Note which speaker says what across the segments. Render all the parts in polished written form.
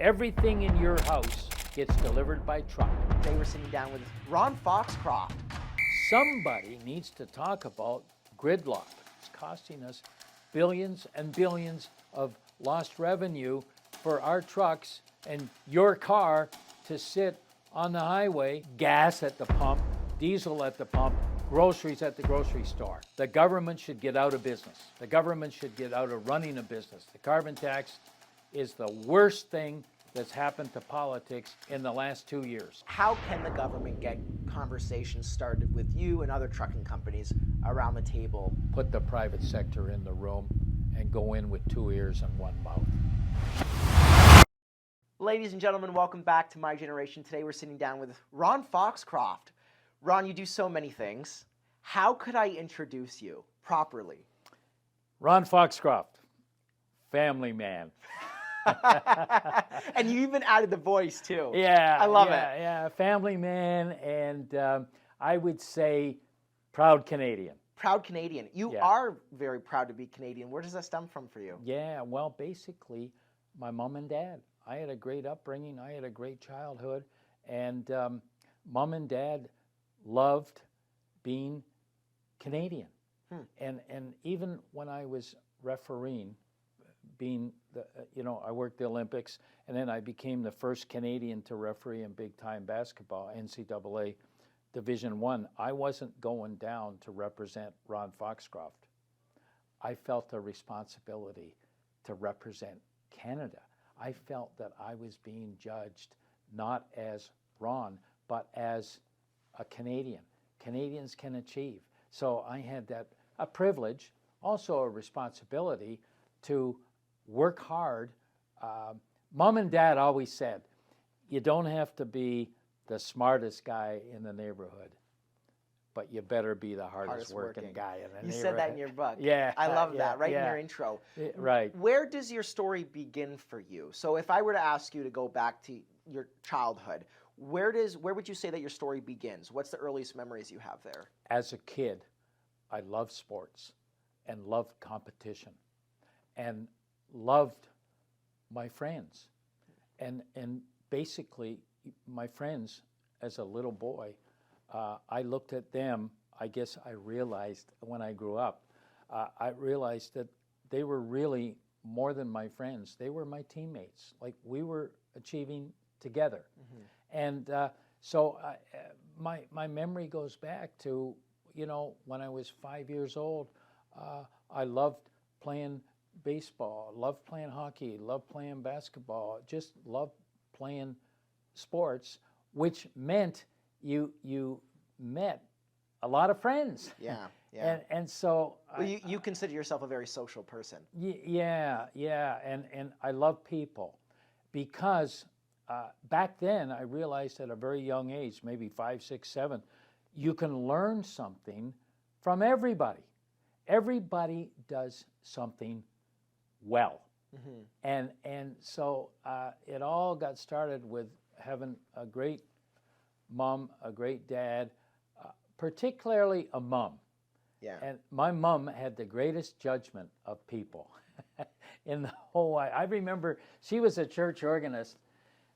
Speaker 1: Everything in your house gets delivered by truck.
Speaker 2: Today we're sitting down with Ron Foxcroft.
Speaker 1: Somebody needs to talk about gridlock. It's costing us billions and billions of lost revenue for our trucks and your car to sit on the highway, gas at the pump, diesel at the pump, groceries at the grocery store. The government should get out of business. The government should get out of running a business. The carbon tax is the worst thing that's happened to politics in the last 2 years.
Speaker 2: How can the government get conversations started with you and other trucking companies around the table?
Speaker 1: Put the private sector in the room and go in with 2 ears and 1 mouth.
Speaker 2: Ladies and gentlemen, welcome back to My Generation. Today we're sitting down with Ron Foxcroft. Ron, you do so many things. How could I introduce you properly?
Speaker 1: Ron Foxcroft, family man.
Speaker 2: And you even added the voice too.
Speaker 1: Yeah,
Speaker 2: I love it.
Speaker 1: Yeah, family man, and I would say proud Canadian.
Speaker 2: Proud Canadian. You are very proud to be Canadian. Where does that stem from for you?
Speaker 1: Yeah, well, basically, my mom and dad. I had a great upbringing. I had a great childhood, and mom and dad loved being Canadian. And even when I was refereeing, being the, I worked the Olympics, and then I became the first Canadian to referee in big-time basketball, NCAA Division I. I wasn't going down to represent Ron Foxcroft. I felt a responsibility to represent Canada. I felt that I was being judged not as Ron, but as a Canadian. Canadians can achieve. So I had a privilege, also a responsibility to work hard. Mom and dad always said, you don't have to be the smartest guy in the neighborhood, but you better be the hardest working guy in the neighborhood.
Speaker 2: You said that in your book.
Speaker 1: Yeah.
Speaker 2: I love that, right in your intro.
Speaker 1: Right.
Speaker 2: Where does your story begin for you? So if I were to ask you to go back to your childhood, where would you say that your story begins? What's the earliest memories you have there?
Speaker 1: As a kid, I loved sports and loved competition and loved my friends. And basically, my friends, as a little boy, I looked at them. I guess I realized when I grew up, I realized that they were really more than my friends. They were my teammates. Like, we were achieving together. And so my memory goes back to, when I was 5 years old, I loved playing baseball, loved playing hockey, loved playing basketball, just loved playing sports, which meant you met a lot of friends.
Speaker 2: Yeah.
Speaker 1: And so
Speaker 2: well, you consider yourself a very social person.
Speaker 1: Yeah, and I love people because back then I realized at a very young age, maybe 5, 6, 7, you can learn something from everybody. Everybody does something well. And so it all got started with having a great mom, a great dad, particularly a mom.
Speaker 2: Yeah.
Speaker 1: And my mom had the greatest judgment of people in the whole way. I remember she was a church organist,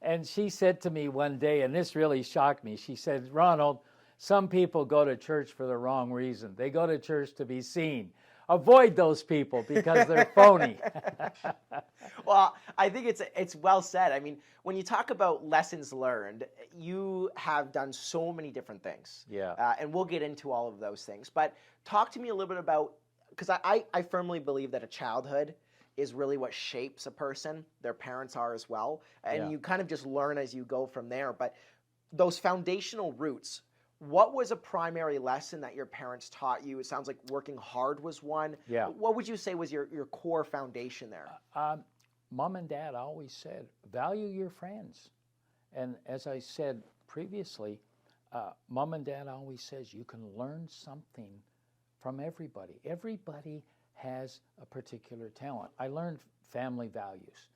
Speaker 1: and she said to me one day, and this really shocked me, she said, Ronald, some people go to church for the wrong reason. They go to church to be seen. Avoid those people because they're phony.
Speaker 2: Well, I think it's well said. I mean, when you talk about lessons learned, you have done so many different things.
Speaker 1: Yeah.
Speaker 2: And we'll get into all of those things. But talk to me a little bit about, because I firmly believe that a childhood is really what shapes a person. Their parents are as well. And you kind of just learn as you go from there. But those foundational roots, what was a primary lesson that your parents taught you? It sounds like working hard was one.
Speaker 1: Yeah.
Speaker 2: What would you say was your core foundation there?
Speaker 1: Mom and dad always said, value your friends. And as I said previously, mom and dad always says you can learn something from everybody. Everybody has a particular talent. I learned family values.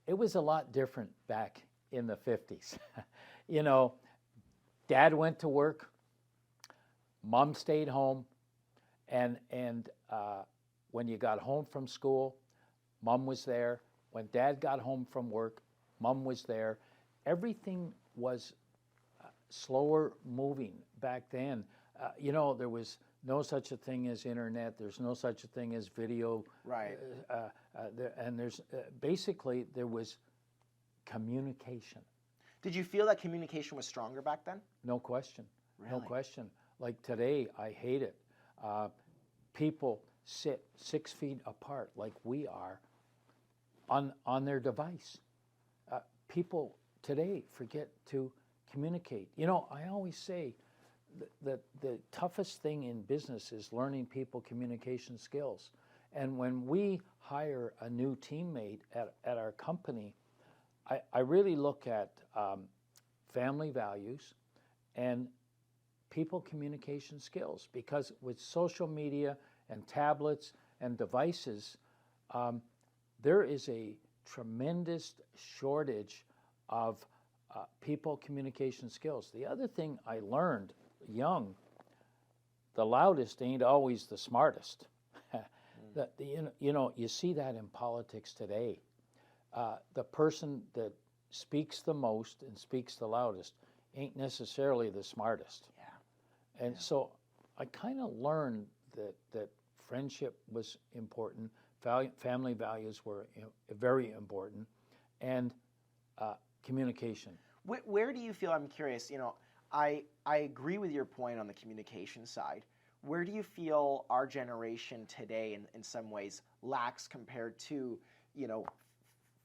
Speaker 1: It was a lot different back in the 50s. Dad went to work, mom stayed home, and when you got home from school, mom was there. When dad got home from work, Mom was there. Everything was slower moving back then. There was no such a thing as internet. There's no such a thing as video.
Speaker 2: Right.
Speaker 1: And basically there was communication.
Speaker 2: Did you feel that communication was stronger back then?
Speaker 1: No question.
Speaker 2: Really?
Speaker 1: No question. Like today, I hate it. People sit 6 feet apart like we are on their device. People today forget to communicate. I always say that the toughest thing in business is learning people communication skills. And when we hire a new teammate at our company, I really look at family values and people communication skills, because with social media and tablets and devices, there is a tremendous shortage of people communication skills. The other thing I learned young, the loudest ain't always the smartest. You see that in politics today. The person that speaks the most and speaks the loudest ain't necessarily the smartest.
Speaker 2: Yeah.
Speaker 1: And so I kind of learned that friendship was important, family values were very important, and communication.
Speaker 2: Where do you feel, I'm curious, I agree with your point on the communication side. Where do you feel our generation today in some ways lacks compared to,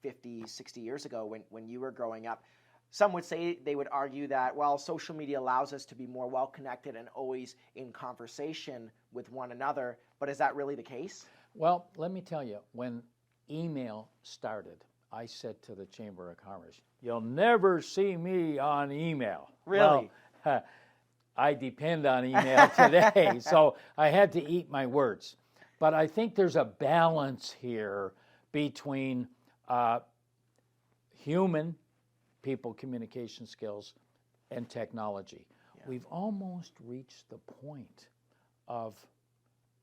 Speaker 2: 50, 60 years ago when you were growing up? Some would say, they would argue that, well, social media allows us to be more well-connected and always in conversation with one another, but is that really the case?
Speaker 1: Well, let me tell you, when email started, I said to the Chamber of Commerce, "You'll never see me on email."
Speaker 2: Really?
Speaker 1: Well, I depend on email today, so I had to eat my words. But I think there's a balance here between human people communication skills and technology. Yeah. We've almost reached the point of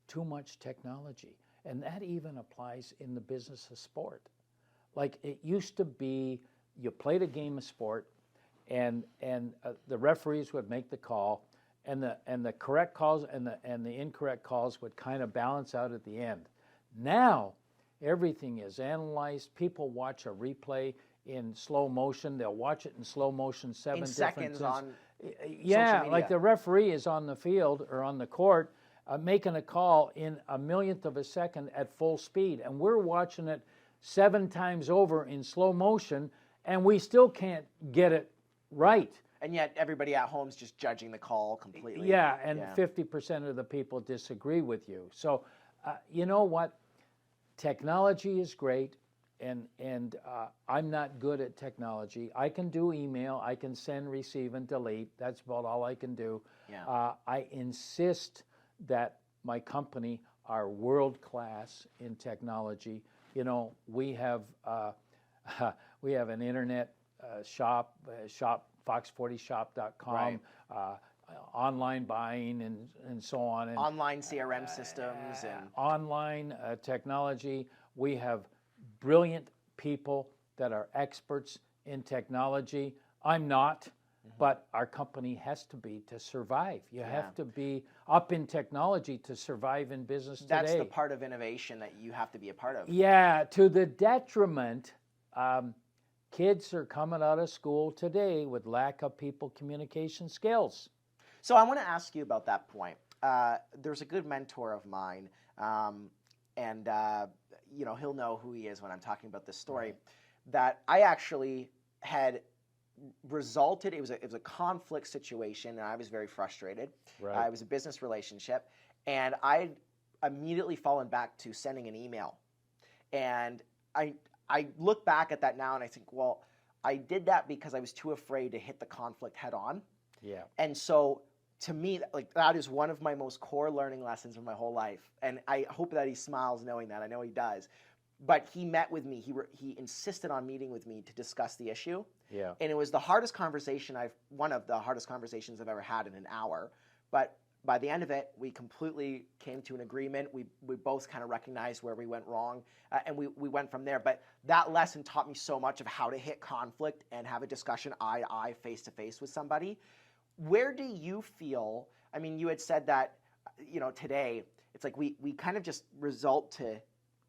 Speaker 1: too much technology, and that even applies in the business of sport. Like it used to be, you played a game of sport, and the referees would make the call, and the correct calls and the incorrect calls would kind of balance out at the end. Now, everything is analyzed. People watch a replay in slow motion. They'll watch it in slow motion
Speaker 2: in seconds on
Speaker 1: yeah,
Speaker 2: social
Speaker 1: like the referee is on the field or on the court making a call in a millionth of a second at full speed, and we're watching it 7 times over in slow motion, and we still can't get it right.
Speaker 2: And yet everybody at home is just judging the call completely.
Speaker 1: Yeah, and 50% of the people disagree with you. So, you know what? Technology is great, and I'm not good at technology. I can do email. I can send, receive, and delete. That's about all I can do.
Speaker 2: Yeah.
Speaker 1: I insist that my company are world-class in technology. We have an internet shop, Fox40shop.com,
Speaker 2: right.
Speaker 1: Online buying and so on. And,
Speaker 2: online CRM systems and
Speaker 1: online technology. We have brilliant people that are experts in technology. I'm not, but our company has to be to survive. You have to be up in technology to survive in business today.
Speaker 2: That's the part of innovation that you have to be a part of.
Speaker 1: Yeah, to the detriment, kids are coming out of school today with lack of people communication skills.
Speaker 2: So I want to ask you about that point. There's a good mentor of mine, and he'll know who he is when I'm talking about this story.
Speaker 1: Right.
Speaker 2: That I actually had resulted. It was a conflict situation, and I was very frustrated.
Speaker 1: Right.
Speaker 2: It was a business relationship, and I immediately fallen back to sending an email. And I look back at that now, and I think, well, I did that because I was too afraid to hit the conflict head on.
Speaker 1: Yeah.
Speaker 2: And so, to me, that is one of my most core learning lessons of my whole life. And I hope that he smiles knowing that. I know he does. But he met with me. He insisted on meeting with me to discuss the issue.
Speaker 1: Yeah.
Speaker 2: And it was one of the hardest conversations I've ever had in an hour. But by the end of it, we completely came to an agreement. We both kind of recognized where we went wrong, and we went from there. But that lesson taught me so much of how to hit conflict and have a discussion eye to eye, face to face with somebody. Where do you feel, I mean, you had said that, today, it's like we kind of just result to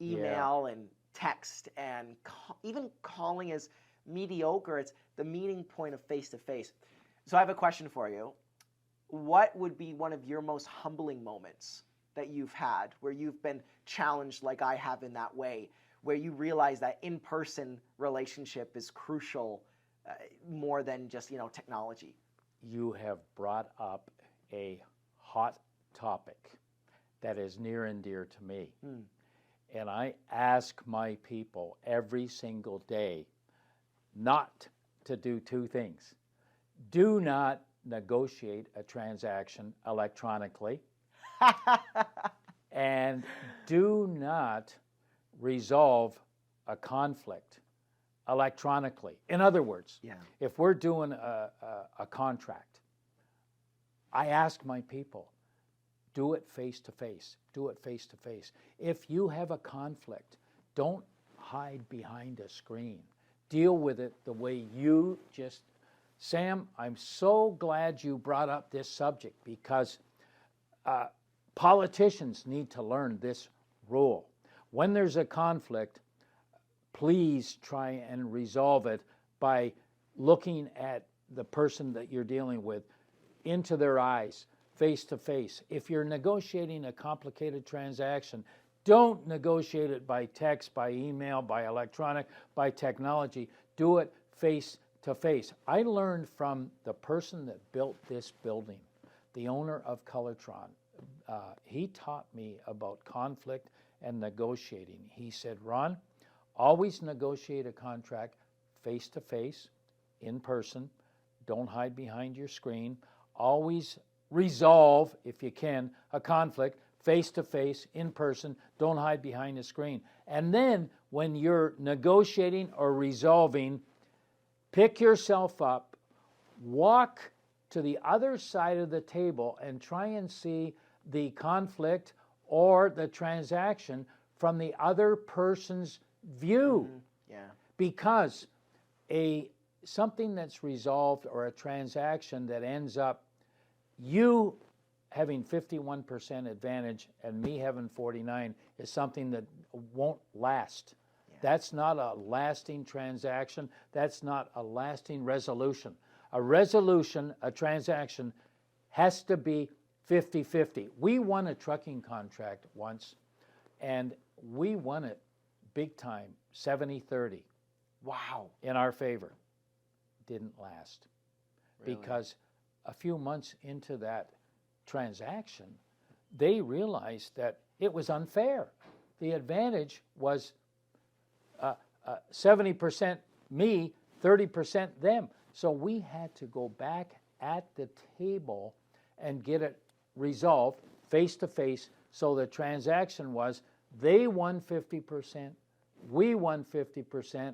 Speaker 2: email and text, and even calling is mediocre. It's the meeting point of face to face. So I have a question for you. What would be one of your most humbling moments that you've had where you've been challenged like I have in that way, where you realize that in-person relationship is crucial more than just, technology?
Speaker 1: You have brought up a hot topic that is near and dear to me. And I ask my people every single day not to do two things. Do not negotiate a transaction electronically, and do not resolve a conflict electronically. In other words, if we're doing a contract, I ask my people, do it face to face. Do it face to face. If you have a conflict, don't hide behind a screen. Deal with it the way you just... Sam, I'm so glad you brought up this subject, because politicians need to learn this rule. When there's a conflict, please try and resolve it by looking at the person that you're dealing with into their eyes, face to face. If you're negotiating a complicated transaction, don't negotiate it by text, by email, by electronic, by technology. Do it face to face. I learned from the person that built this building, the owner of Colortron. He taught me about conflict and negotiating. He said, Ron, always negotiate a contract face to face, in person. Don't hide behind your screen. Always resolve, if you can, a conflict face to face, in person. Don't hide behind the screen. And then when you're negotiating or resolving, pick yourself up, walk to the other side of the table, and try and see the conflict or the transaction from the other person's view. Because something that's resolved, or a transaction that ends up you having 51% advantage and me having 49, is something that won't last. That's not a lasting transaction. That's not a lasting resolution. A resolution, a transaction, has to be 50-50. We won a trucking contract once, and we won it big time, 70-30.
Speaker 2: Wow.
Speaker 1: In our favor. Didn't last.
Speaker 2: Really?
Speaker 1: Because a few months into that transaction, they realized that it was unfair. The advantage was 70% me, 30% them. So we had to go back at the table and get it resolved face to face. So the transaction was, they won 50%, we won 50%.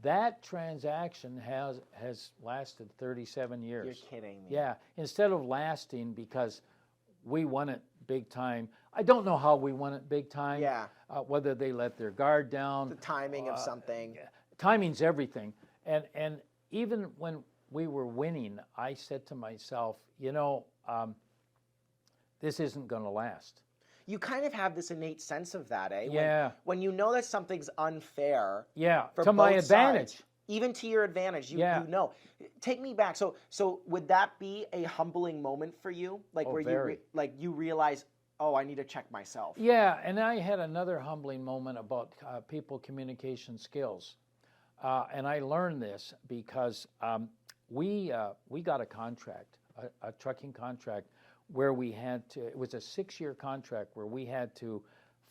Speaker 1: That transaction has lasted 37 years.
Speaker 2: You're kidding me.
Speaker 1: Yeah, instead of lasting because we won it big time. I don't know how we won it big time.
Speaker 2: Yeah.
Speaker 1: Whether they let their guard down.
Speaker 2: The timing of something.
Speaker 1: Timing's everything. And even when we were winning, I said to myself, this isn't going to last.
Speaker 2: You kind of have this innate sense of that, eh?
Speaker 1: Yeah.
Speaker 2: When you know that something's unfair.
Speaker 1: Yeah,
Speaker 2: for
Speaker 1: to my
Speaker 2: both
Speaker 1: advantage.
Speaker 2: Sides, even to your advantage, you know. Take me back. So would that be a humbling moment for you? Like where you realize, oh, I need to check myself.
Speaker 1: Yeah, and I had another humbling moment about people communication skills. And I learned this because we got a contract, a trucking contract, where we had to, it was a 6-year contract where we had to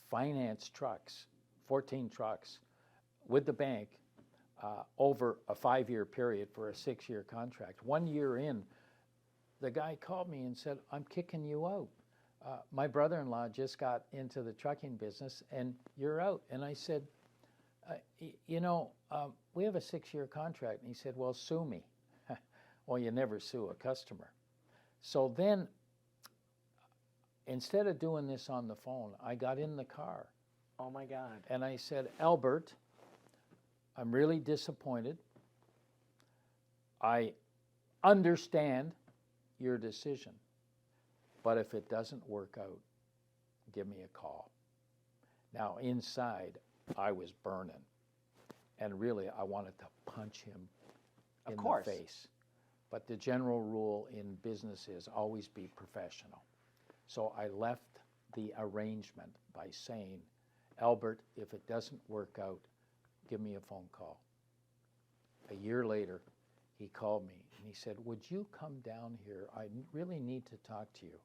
Speaker 1: finance trucks, 14 trucks, with the bank over a 5-year period for a 6-year contract. 1 year in, the guy called me and said, I'm kicking you out. My brother-in-law just got into the trucking business and you're out. And I said, we have a 6-year contract. And he said, well, sue me. Well, you never sue a customer. So then instead of doing this on the phone, I got in the car.
Speaker 2: Oh my God.
Speaker 1: And I said, Albert, I'm really disappointed. I understand your decision, but if it doesn't work out, give me a call. Now, inside, I was burning. And really, I wanted to punch him in the face. But the general rule in business is always be professional. So I left the arrangement by saying, Albert, if it doesn't work out, give me a phone call. A year later, he called me and he said, would you come down here? I really need to talk to you.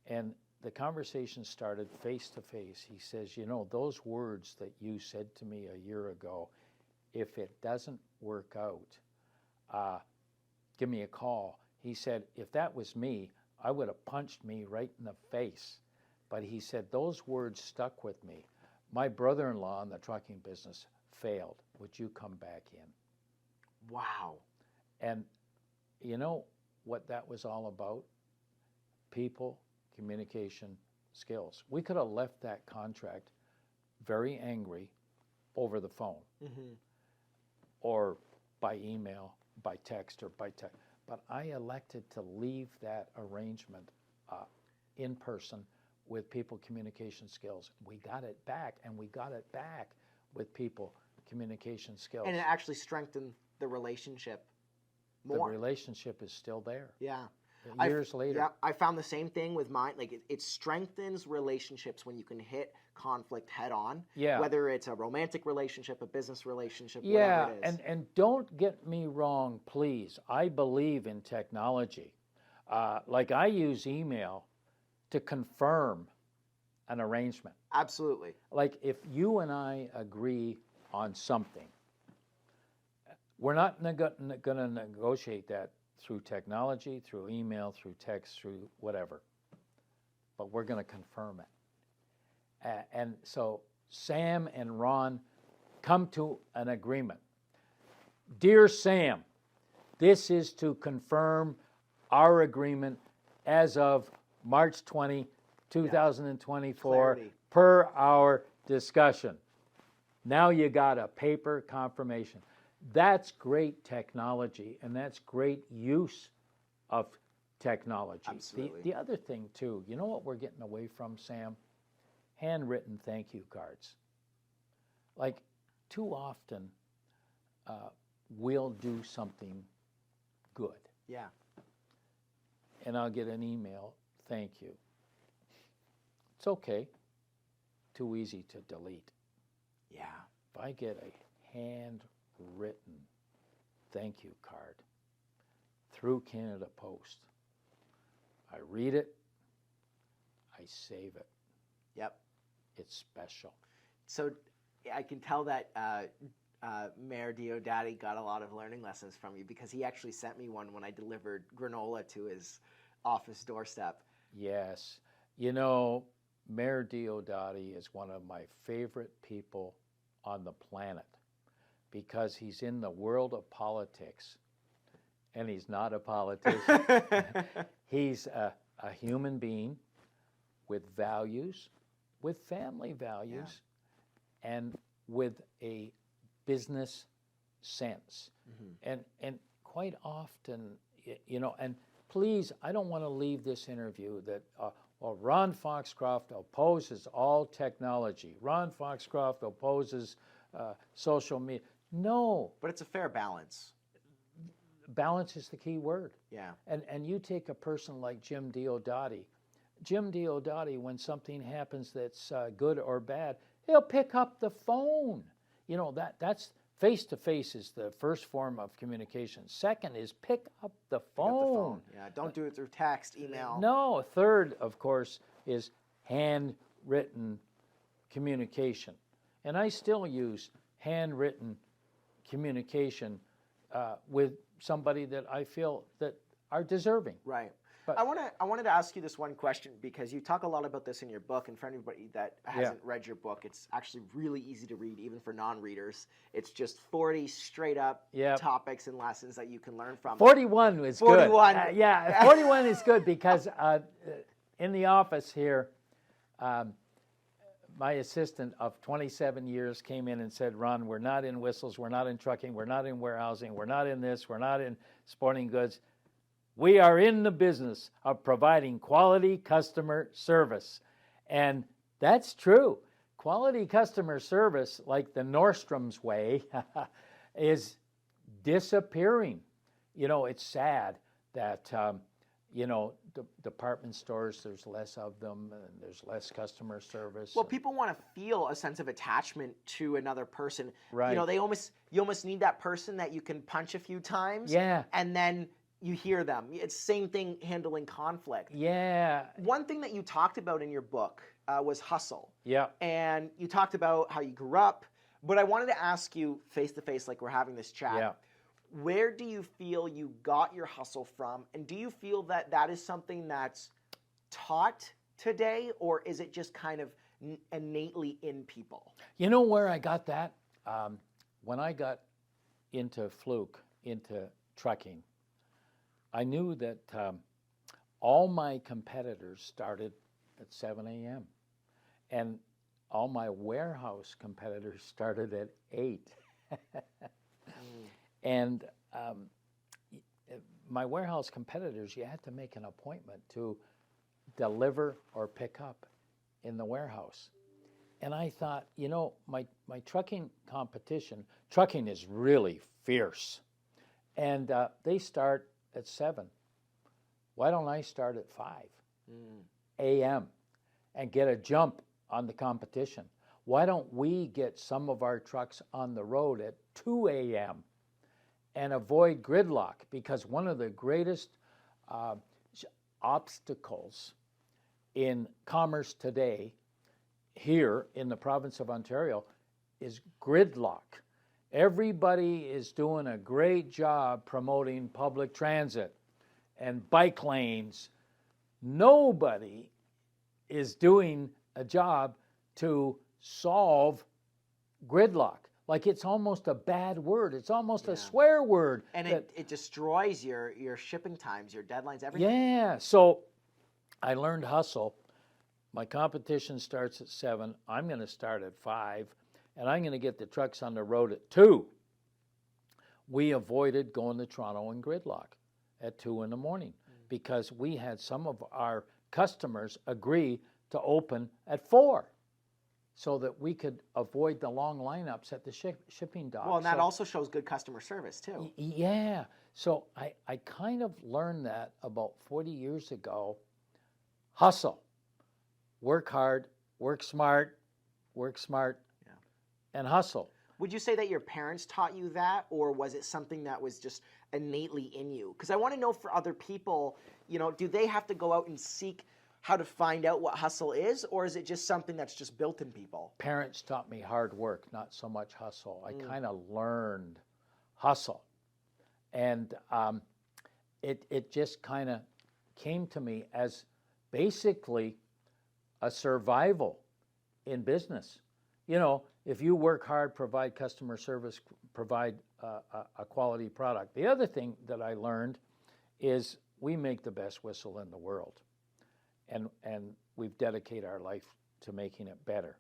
Speaker 1: And the conversation started face to face. He says, you know, those words that you said to me a year ago, if it doesn't work out, give me a call. He said, if that was me, I would have punched me right in the face. But he said, those words stuck with me. My brother-in-law in the trucking business failed. Would you come back in?
Speaker 2: Wow.
Speaker 1: And you know what that was all about? People, communication, skills. We could have left that contract very angry over the phone or by email, by text or by text. But I elected to leave that arrangement in person with people communication skills. We got it back, and we got it back with people communication skills.
Speaker 2: And it actually strengthened the relationship more.
Speaker 1: The relationship is still there.
Speaker 2: Yeah.
Speaker 1: Years later.
Speaker 2: Yeah, I found the same thing with mine. Like it strengthens relationships when you can hit conflict head on.
Speaker 1: Yeah.
Speaker 2: Whether it's a romantic relationship, a business relationship,
Speaker 1: Yeah,
Speaker 2: whatever it is.
Speaker 1: and don't get me wrong, please. I believe in technology. Like I use email to confirm an arrangement.
Speaker 2: Absolutely.
Speaker 1: Like if you and I agree on something, we're not going to negotiate that through technology, through email, through text, through whatever. But we're going to confirm it. And so Sam and Ron come to an agreement. Dear Sam, this is to confirm our agreement as of March 20, 2024,
Speaker 2: Clarity.
Speaker 1: per our discussion. Now you got a paper confirmation. That's great technology, and that's great use of technology.
Speaker 2: Absolutely.
Speaker 1: The other thing, too, you know what we're getting away from, Sam? Handwritten thank you cards. Like, too often, we'll do something good.
Speaker 2: Yeah.
Speaker 1: And I'll get an email, thank you. It's okay. Too easy to delete.
Speaker 2: Yeah.
Speaker 1: If I get a handwritten thank you card through Canada Post, I read it, I save it.
Speaker 2: Yep.
Speaker 1: It's special.
Speaker 2: So I can tell that Mayor Diodati got a lot of learning lessons from you, because he actually sent me one when I delivered granola to his office doorstep.
Speaker 1: Yes. You know, Mayor Diodati is one of my favorite people on the planet, because he's in the world of politics, and he's not a politician. He's a human being with values, with family values, and with a business sense. And quite often, you know, and please, I don't want to leave this interview that, well, Ron Foxcroft opposes all technology. Ron Foxcroft opposes social media. No.
Speaker 2: But it's a fair balance.
Speaker 1: Balance is the key word.
Speaker 2: Yeah.
Speaker 1: And you take a person like Jim Diodati. Jim Diodati, when something happens that's good or bad, he'll pick up the phone. You know, that's face-to-face is the first form of communication. Second is pick up the phone.
Speaker 2: Yeah, don't do it through text, email.
Speaker 1: No. Third, of course, is handwritten communication. And I still use handwritten communication with somebody that I feel that are deserving.
Speaker 2: Right.
Speaker 1: But
Speaker 2: I wanted to ask you this one question, because you talk a lot about this in your book, and for anybody that hasn't read your book, it's actually really easy to read, even for non-readers. It's just 40 straight up topics and lessons that you can learn from.
Speaker 1: 41 is
Speaker 2: 41.
Speaker 1: good. 41 is good because in the office here, my assistant of 27 years came in and said, Ron, we're not in whistles, we're not in trucking, we're not in warehousing, we're not in this, we're not in sporting goods. We are in the business of providing quality customer service. And that's true. Quality customer service, like the Nordstrom's way, is disappearing. You know, it's sad that, you know, department stores, there's less of them, and there's less customer service.
Speaker 2: Well, people want to feel a sense of attachment to another person.
Speaker 1: Right.
Speaker 2: You know, you almost need that person that you can punch a few times.
Speaker 1: Yeah.
Speaker 2: And then you hear them. It's the same thing handling conflict.
Speaker 1: Yeah.
Speaker 2: One thing that you talked about in your book was hustle.
Speaker 1: Yeah.
Speaker 2: And you talked about how you grew up, but I wanted to ask you face to face, like we're having this chat.
Speaker 1: Yeah.
Speaker 2: Where do you feel you got your hustle from? And do you feel that that is something that's taught today, or is it just kind of innately in people?
Speaker 1: You know where I got that? When I got into Fluke, into trucking, I knew that all my competitors started at 7 a.m. and all my warehouse competitors started at 8. And my warehouse competitors, you had to make an appointment to deliver or pick up in the warehouse. And I thought, you know, my trucking competition, trucking is really fierce. And they start at 7. Why don't I start at 5 a.m. and get a jump on the competition? Why don't we get some of our trucks on the road at 2 a.m. and avoid gridlock? Because one of the greatest obstacles in commerce today here in the province of Ontario is gridlock. Everybody is doing a great job promoting public transit and bike lanes. Nobody is doing a job to solve gridlock. Like, it's almost a bad word. It's almost a swear word.
Speaker 2: And it destroys your shipping times, your deadlines, everything.
Speaker 1: Yeah. So I learned hustle. My competition starts at 7. I'm going to start at 5, and I'm going to get the trucks on the road at 2. We avoided going to Toronto and gridlock at 2 in the morning because we had some of our customers agree to open at 4 so that we could avoid the long lineups at the shipping dock.
Speaker 2: Well, and that also shows good customer service, too.
Speaker 1: Yeah. So I kind of learned that about 40 years ago. Hustle. Work hard, work smart, and hustle.
Speaker 2: Would you say that your parents taught you that, or was it something that was just innately in you? Because I want to know for other people, you know, do they have to go out and seek how to find out what hustle is, or is it just something that's just built in people?
Speaker 1: Parents taught me hard work, not so much hustle. I kind of learned hustle. And it just kind of came to me as basically a survival in business. You know, if you work hard, provide customer service, provide a quality product. The other thing that I learned is we make the best whistle in the world. And we've dedicated our life to making it better.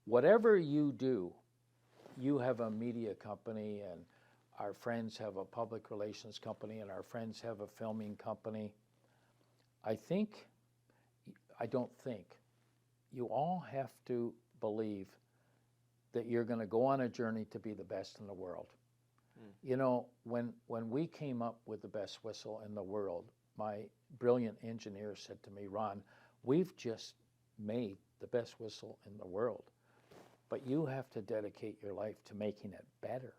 Speaker 1: Whatever you do, you have a media company, and our friends have a public relations company, and our friends have a filming company. You all have to believe that you're going to go on a journey to be the best in the world. You know, when we came up with the best whistle in the world, my brilliant engineer said to me, Ron, we've just made the best whistle in the world, but you have to dedicate your life to making it better.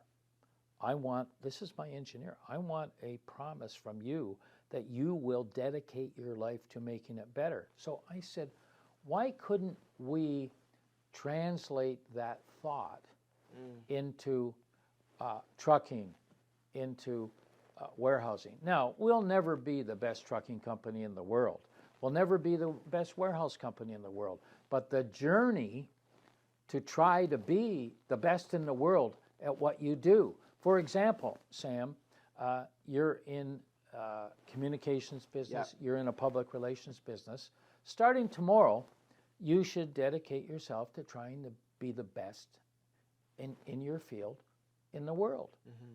Speaker 1: This is my engineer, I want a promise from you that you will dedicate your life to making it better. So I said, why couldn't we translate that thought into trucking, into warehousing? Now, we'll never be the best trucking company in the world. We'll never be the best warehouse company in the world. But the journey to try to be the best in the world at what you do. For example, Sam, you're in communications business, you're in a public relations business. Starting tomorrow, you should dedicate yourself to trying to be the best in your field in the world,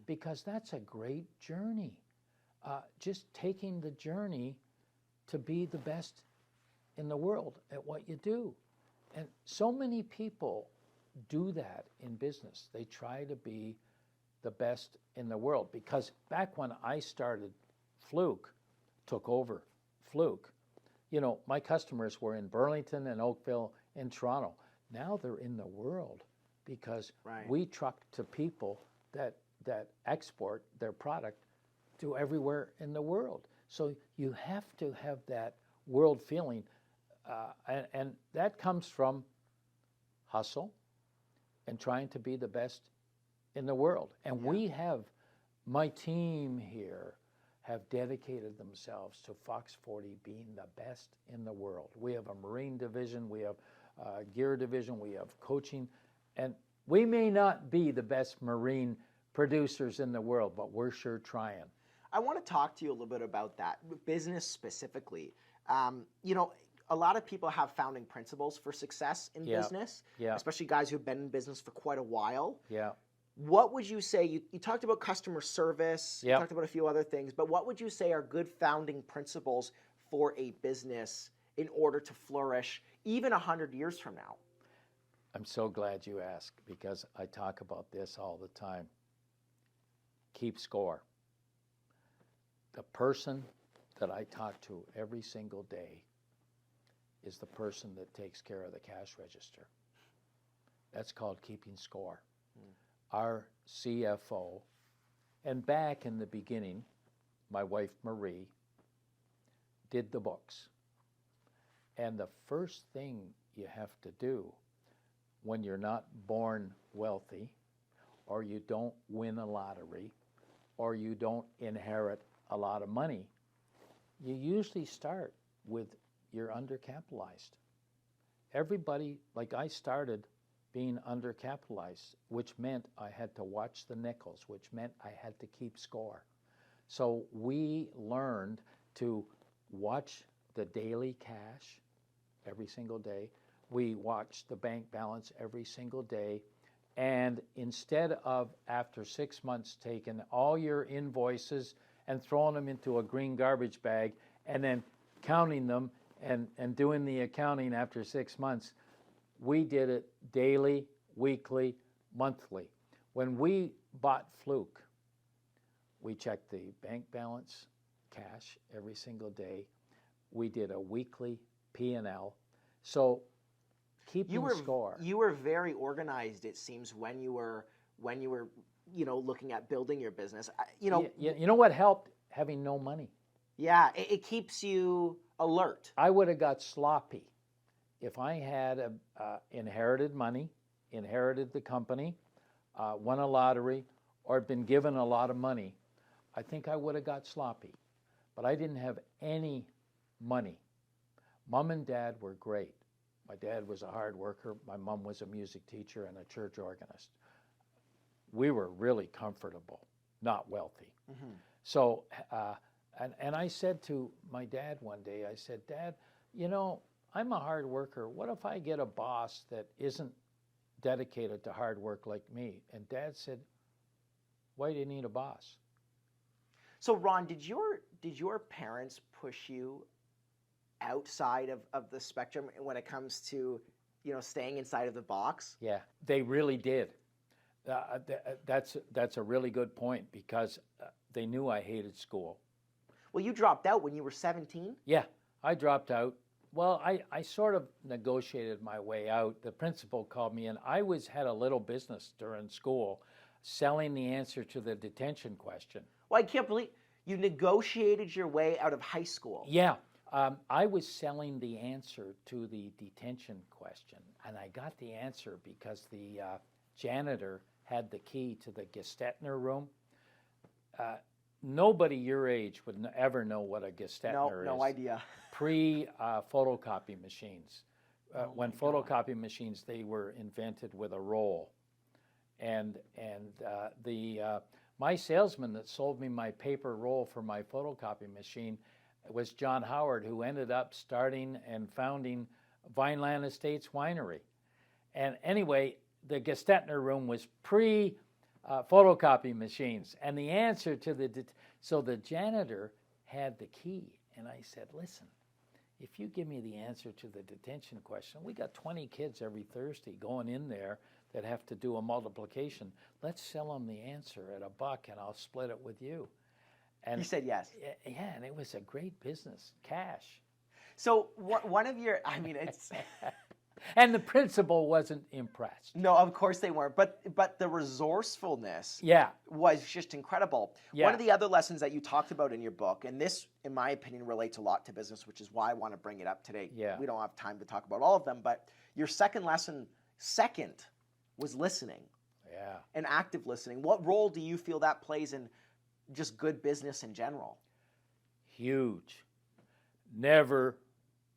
Speaker 1: because that's a great journey. Just taking the journey to be the best in the world at what you do. And so many people do that in business. They try to be the best in the world, because back when I started, Fluke took over Fluke. You know, my customers were in Burlington and Oakville and Toronto. Now they're in the world, because we truck to people that export their product to everywhere in the world. So you have to have that world feeling, and that comes from hustle and trying to be the best in the world. And we have, my team here have dedicated themselves to Fox40 being the best in the world. We have a marine division, we have a gear division, we have coaching, and we may not be the best marine producers in the world, but we're sure trying.
Speaker 2: I want to talk to you a little bit about that, business specifically. You know, a lot of people have founding principles for success in business, especially guys who've been in business for quite a while. What would you say, you talked about customer service, you talked about a few other things, but what would you say are good founding principles for a business in order to flourish even 100 years from now?
Speaker 1: I'm so glad you asked, because I talk about this all the time. Keep score. The person that I talk to every single day is the person that takes care of the cash register. That's called keeping score. Our CFO, and back in the beginning, my wife Marie did the books. And the first thing you have to do when you're not born wealthy, or you don't win a lottery, or you don't inherit a lot of money, you usually start with you're undercapitalized. Everybody, like I started being undercapitalized, which meant I had to watch the nickels, which meant I had to keep score. So we learned to watch the daily cash every single day. We watched the bank balance every single day. And instead of, after 6 months, taking all your invoices and throwing them into a green garbage bag and then counting them and doing the accounting after 6 months, we did it daily, weekly, monthly. When we bought Fluke, we checked the bank balance, cash, every single day. We did a weekly P&L. So keeping score.
Speaker 2: You were very organized, it seems, when you were looking at building your business. You
Speaker 1: know what helped? Having no money.
Speaker 2: Yeah, it keeps you alert.
Speaker 1: I would have got sloppy if I had inherited money, inherited the company, won a lottery, or been given a lot of money. I think I would have got sloppy. But I didn't have any money. Mom and Dad were great. My dad was a hard worker. My mom was a music teacher and a church organist. We were really comfortable, not wealthy. So, and I said to my dad one day, I said, Dad, you know, I'm a hard worker. What if I get a boss that isn't dedicated to hard work like me? And Dad said, why do you need a boss?
Speaker 2: So Ron, did your parents push you outside of the spectrum when it comes to, staying inside of the box?
Speaker 1: Yeah, they really did. That's a really good point, because they knew I hated school.
Speaker 2: Well, you dropped out when you were 17?
Speaker 1: Yeah, I dropped out. Well, I sort of negotiated my way out. The principal called me in. I had a little business during school selling the answer to the detention question.
Speaker 2: Well, I can't believe you negotiated your way out of high school.
Speaker 1: Yeah. I was selling the answer to the detention question, and I got the answer because the janitor had the key to the Gestetner room. Nobody your age would ever know what a Gestetner is.
Speaker 2: No idea.
Speaker 1: Pre-photocopy machines. When photocopy machines, they were invented with a roll. And My salesman that sold me my paper roll for my photocopy machine was John Howard, who ended up starting and founding Vineland Estates Winery. And anyway, the Gestetner room was pre-photocopy machines. And the answer to so the janitor had the key. And I said, listen, if you give me the answer to the detention question, we got 20 kids every Thursday going in there that have to do a multiplication. Let's sell them the answer at $1 and I'll split it with you. And
Speaker 2: he said yes.
Speaker 1: Yeah, and it was a great business, cash.
Speaker 2: So one of your, I mean, it's...
Speaker 1: And the principal wasn't impressed.
Speaker 2: No, of course they weren't. But the resourcefulness was just incredible.
Speaker 1: Yeah.
Speaker 2: One of the other lessons that you talked about in your book, and this, in my opinion, relates a lot to business, which is why I want to bring it up today.
Speaker 1: Yeah.
Speaker 2: We don't have time to talk about all of them, but your second lesson, was listening.
Speaker 1: Yeah.
Speaker 2: And active listening. What role do you feel that plays in just good business in general?
Speaker 1: Huge. Never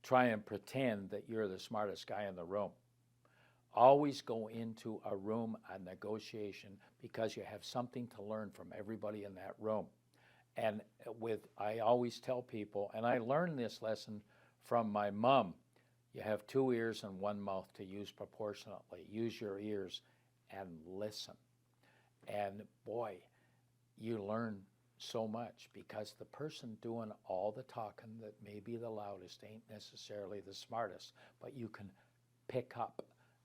Speaker 1: try and pretend that you're the smartest guy in the room. Always go into a room, a negotiation, because you have something to learn from everybody in that room. And I always tell people, and I learned this lesson from my mom, you have 2 ears and 1 mouth to use proportionately. Use your ears and listen. And boy, you learn so much, because the person doing all the talking that may be the loudest ain't necessarily the smartest, but you can pick up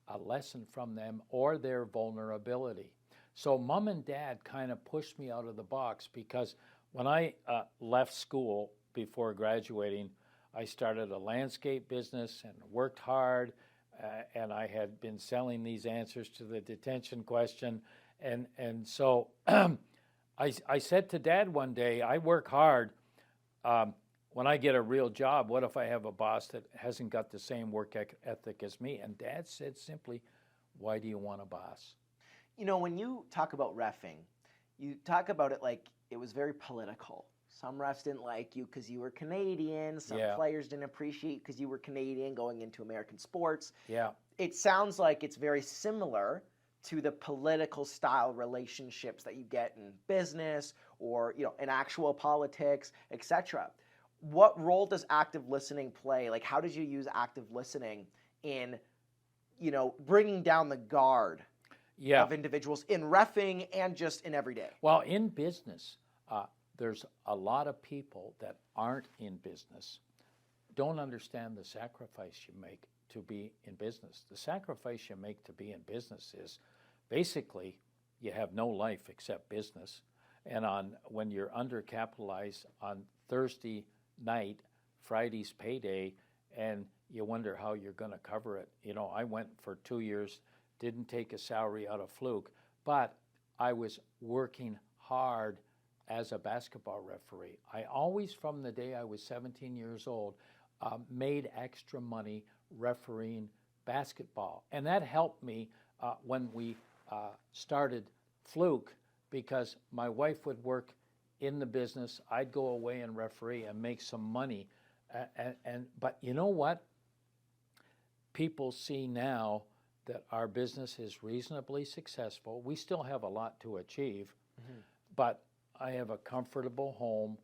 Speaker 1: a lesson from them or their vulnerability. So Mom and Dad kind of pushed me out of the box, because when I left school before graduating, I started a landscape business and worked hard, and I had been selling these answers to the detention question, and so I said to Dad one day, I work hard. When I get a real job, what if I have a boss that hasn't got the same work ethic as me? And Dad said simply, why do you want a boss?
Speaker 2: You know, when you talk about reffing, you talk about it like it was very political. Some refs didn't like you because you were Canadian. Some players didn't appreciate you because you were Canadian going into American sports.
Speaker 1: Yeah.
Speaker 2: It sounds like it's very similar to the political style relationships that you get in business or, you know, in actual politics, etc. What role does active listening play? Like, how did you use active listening in, you know, bringing down the guard of individuals in reffing and just in everyday?
Speaker 1: Well, in business, there's a lot of people that aren't in business, don't understand the sacrifice you make to be in business. The sacrifice you make to be in business is basically you have no life except business. And when you're undercapitalized on Thursday night, Friday's payday, and you wonder how you're going to cover it. You know, I went for 2 years, didn't take a salary out of Fluke, but I was working hard as a basketball referee. I always, from the day I was 17 years old, made extra money refereeing basketball. And that helped me when we started Fluke, because my wife would work in the business, I'd go away and referee and make some money. But you know what? People see now that our business is reasonably successful. We still have a lot to achieve, but I have a comfortable home,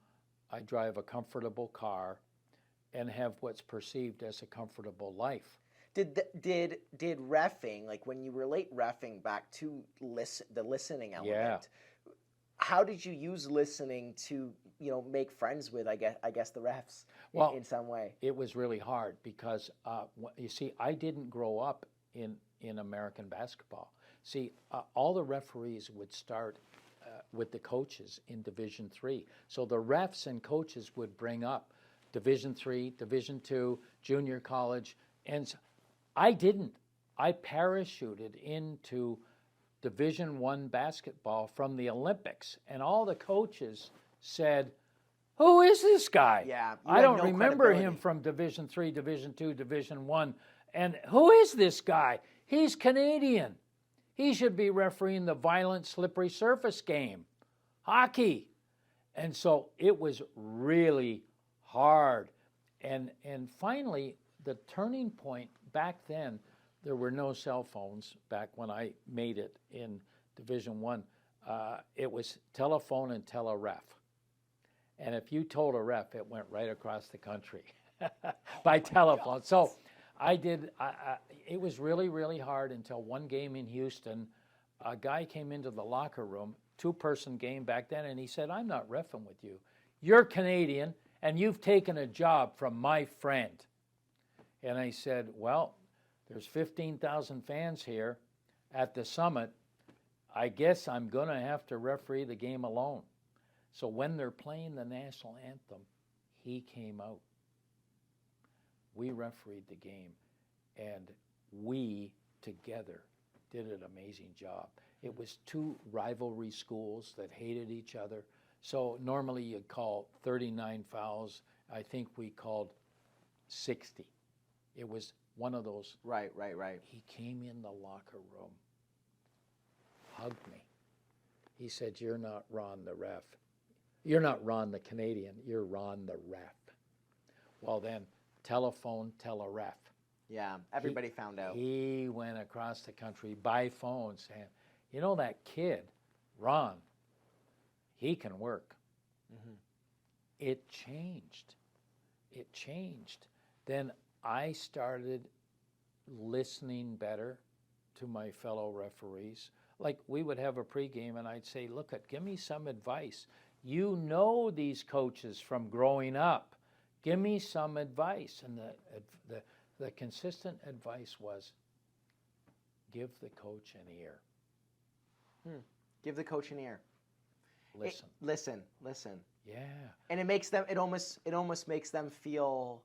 Speaker 1: I drive a comfortable car, and have what's perceived as a comfortable life.
Speaker 2: Did reffing, like when you relate reffing back to the listening element, how did you use listening to, you know, make friends with, I guess the refs in some way?
Speaker 1: It was really hard because, you see, I didn't grow up in American basketball. See, all the referees would start with the coaches in Division III. So the refs and coaches would bring up Division III, Division II, junior college, and I didn't. I parachuted into Division I basketball from the Olympics, and all the coaches said, who is this guy?
Speaker 2: Yeah,
Speaker 1: I don't remember him from Division III, Division II, Division I. And who is this guy? He's Canadian. He should be refereeing the violent, slippery surface game, hockey. And so it was really hard. And finally, the turning point back then, there were no cell phones back when I made it in Division I. it was telephone and tele-ref. And if you told a ref, it went right across the country by telephone. So I did, it was really, really hard until one game in Houston, a guy came into the locker room, 2-person game back then, and he said, I'm not reffing with you. You're Canadian, and you've taken a job from my friend. And I said, well, there's 15,000 fans here at the Summit. I guess I'm going to have to referee the game alone. So when they're playing the national anthem, he came out. We refereed the game, and we together did an amazing job. It was 2 rivalry schools that hated each other. So normally you'd call 39 fouls. I think we called 60. It was one of those.
Speaker 2: Right.
Speaker 1: He came in the locker room, hugged me. He said, you're not Ron the ref. You're not Ron the Canadian. You're Ron the ref. Well then, telephone, tele-ref.
Speaker 2: Yeah, everybody found out.
Speaker 1: He went across the country by phone saying, you know that kid, Ron, he can work. Mm-hmm. It changed. It changed. Then I started listening better to my fellow referees. Like we would have a pregame and I'd say, look, give me some advice. You know these coaches from growing up. Give me some advice. And the consistent advice was, give the coach an ear.
Speaker 2: Give the coach an ear.
Speaker 1: Listen.
Speaker 2: Listen.
Speaker 1: Yeah.
Speaker 2: And it makes them. It almost makes them feel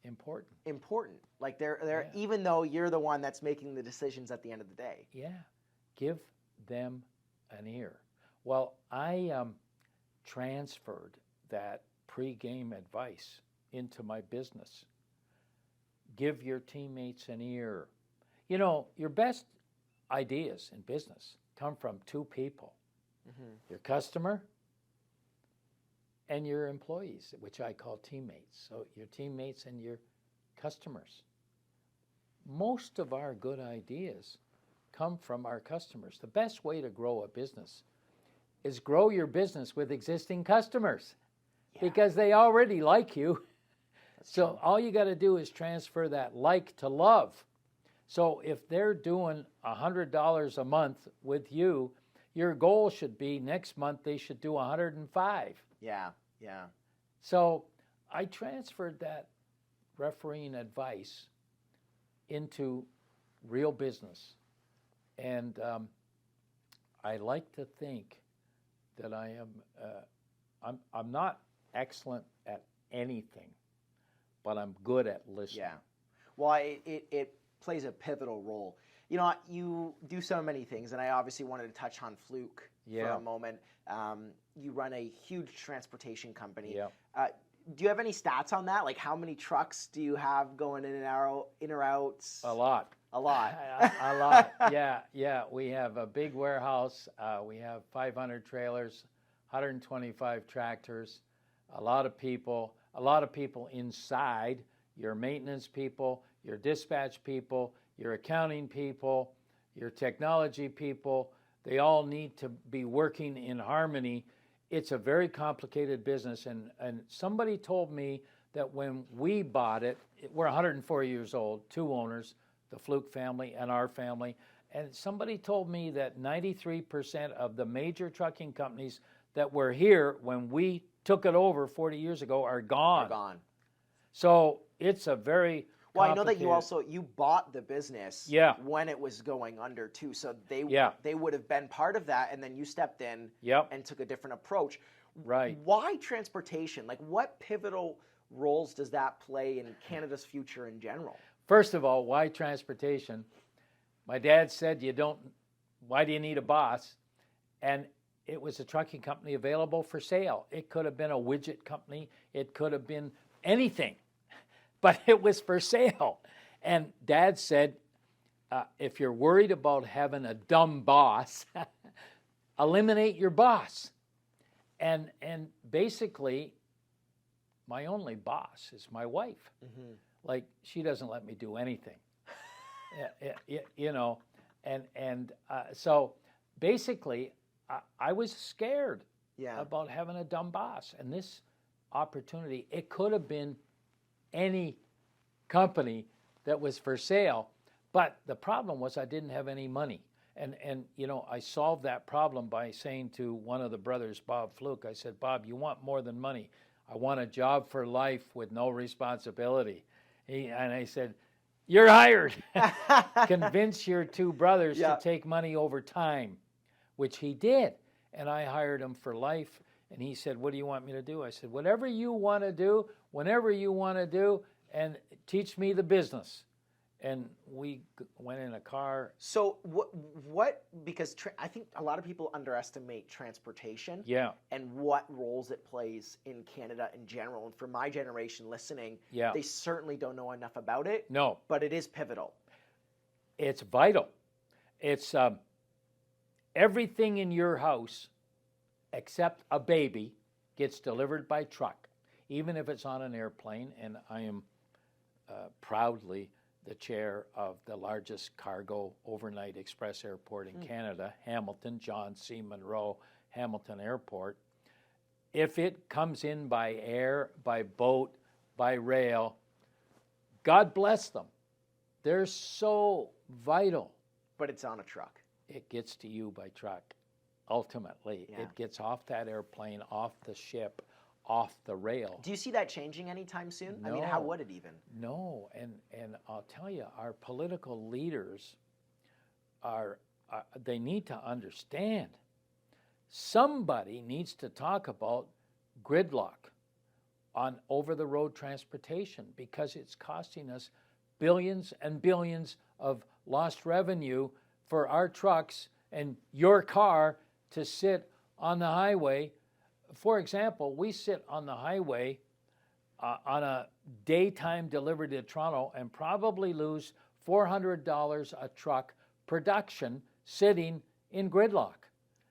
Speaker 2: important. Like they're even though you're the one that's making the decisions at the end of the day.
Speaker 1: Yeah. Give them an ear. Well, I transferred that pre-game advice into my business. Give your teammates an ear. You know, your best ideas in business come from 2 people. Mm-hmm. Your customer and your employees, which I call teammates. So your teammates and your customers. Most of our good ideas come from our customers. The best way to grow a business is grow your business with existing customers because they already like you. So all you got to do is transfer that like to love. So if they're doing $100 a month with you, your goal should be next month they should do 105.
Speaker 2: Yeah.
Speaker 1: So I transferred that refereeing advice into real business. And I like to think that I am, I'm not excellent at anything, but I'm good at listening.
Speaker 2: Yeah. Well, it plays a pivotal role. You know, you do so many things, and I obviously wanted to touch on Fluke for a moment. You run a huge transportation company.
Speaker 1: Yeah.
Speaker 2: Do you have any stats on that? Like how many trucks do you have going in or out?
Speaker 1: A lot.
Speaker 2: A lot.
Speaker 1: A lot. Yeah. We have a big warehouse. We have 500 trailers, 125 tractors, a lot of people inside, your maintenance people, your dispatch people, your accounting people, your technology people. They all need to be working in harmony. It's a very complicated business, and somebody told me that when we bought it, we're 104 years old, 2 owners, the Fluke family and our family, and somebody told me that 93% of the major trucking companies that were here when we took it over 40 years ago are gone. So it's a very
Speaker 2: Well, I know that you bought the business when it was going under too, so they would have been part of that, and then you stepped in and took a different approach.
Speaker 1: Right.
Speaker 2: Why transportation? Like, what pivotal roles does that play in Canada's future in general?
Speaker 1: First of all, why transportation? My dad said, why do you need a boss? And it was a trucking company available for sale. It could have been a widget company. It could have been anything. But it was for sale. And Dad said, if you're worried about having a dumb boss, eliminate your boss. And basically, my only boss is my wife. Mm-hmm. Like, she doesn't let me do anything. You know, and so basically, I was scared
Speaker 2: Yeah.
Speaker 1: about having a dumb boss. And this opportunity, it could have been any company that was for sale, but the problem was I didn't have any money. And you know, I solved that problem by saying to one of the brothers, Bob Fluke, I said, Bob, you want more than money. I want a job for life with no responsibility. And I said, you're hired. Convince your two brothers
Speaker 2: Yeah.
Speaker 1: to take money over time, which he did. And I hired him for life. And he said, what do you want me to do? I said, whatever you want to do, whenever you want to do, and teach me the business. And we went in a car.
Speaker 2: So because I think a lot of people underestimate transportation
Speaker 1: Yeah.
Speaker 2: and what roles it plays in Canada in general. And for my generation listening,
Speaker 1: Yeah.
Speaker 2: they certainly don't know enough about it.
Speaker 1: No.
Speaker 2: But it is pivotal.
Speaker 1: It's vital. It's everything in your house except a baby gets delivered by truck, even if it's on an airplane. And I am proudly the chair of the largest cargo overnight express airport in Canada, Hamilton, John C. Munro Hamilton Airport. If it comes in by air, by boat, by rail, God bless them. They're so vital.
Speaker 2: But it's on a truck.
Speaker 1: It gets to you by truck. Ultimately,
Speaker 2: Yeah.
Speaker 1: it gets off that airplane, off the ship, off the rail.
Speaker 2: Do you see that changing anytime soon? I mean, how would it even?
Speaker 1: No, and I'll tell you, our political leaders they need to understand. Somebody needs to talk about gridlock on over-the-road transportation because it's costing us billions and billions of lost revenue for our trucks and your car to sit on the highway. For example, we sit on the highway on a daytime delivery to Toronto and probably lose $400 a truck production sitting in gridlock.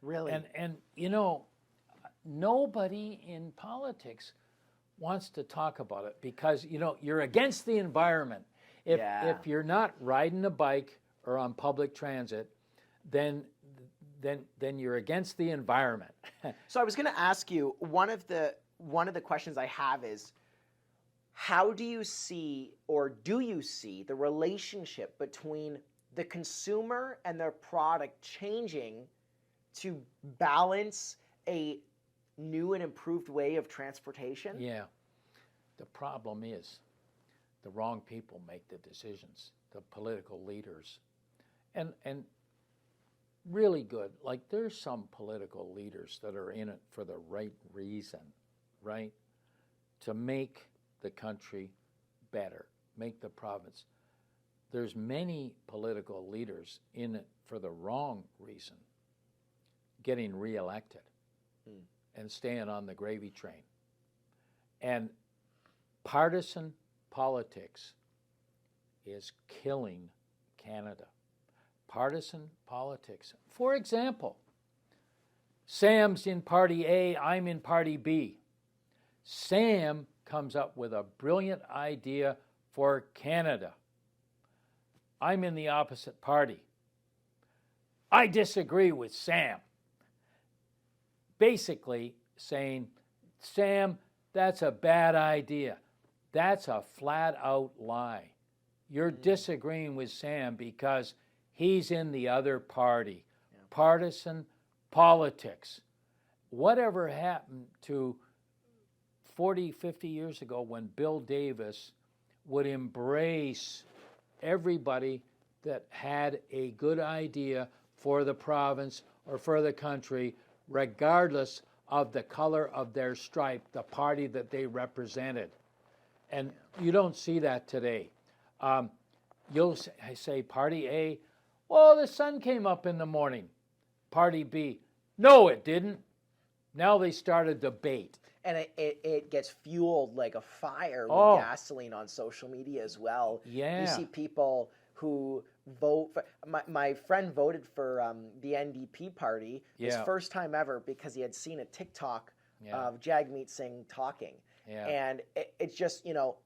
Speaker 2: Really?
Speaker 1: And you know, nobody in politics wants to talk about it because, you know, you're against the environment. If you're not riding a bike or on public transit, then you're against the environment.
Speaker 2: So I was going to ask you, one of the questions I have is, how do you see, or do you see, the relationship between the consumer and their product changing to balance a new and improved way of transportation?
Speaker 1: Yeah. The problem is the wrong people make the decisions, the political leaders. And really good. Like, there's some political leaders that are in it for the right reason, right? To make the country better, make the province. There's many political leaders in it for the wrong reason, getting reelected and staying on the gravy train. And partisan politics is killing Canada. Partisan politics. For example, Sam's in Party A, I'm in Party B. Sam comes up with a brilliant idea for Canada. I'm in the opposite party. I disagree with Sam. Basically saying, Sam, that's a bad idea. That's a flat out lie. You're disagreeing with Sam because he's in the other party. Yeah. Partisan politics. Whatever happened to 40, 50 years ago when Bill Davis would embrace everybody that had a good idea for the province or for the country, regardless of the color of their stripe, the party that they represented. And you don't see that today. You'll say Party A, well, the sun came up in the morning. Party B, no, it didn't. Now they start a debate.
Speaker 2: And it gets fueled like a fire with gasoline on social media as well.
Speaker 1: Yeah.
Speaker 2: You see people who vote for, my friend voted for the NDP party, his first time ever, because he had seen a TikTok of Jagmeet Singh talking. Yeah. And it's just, you know,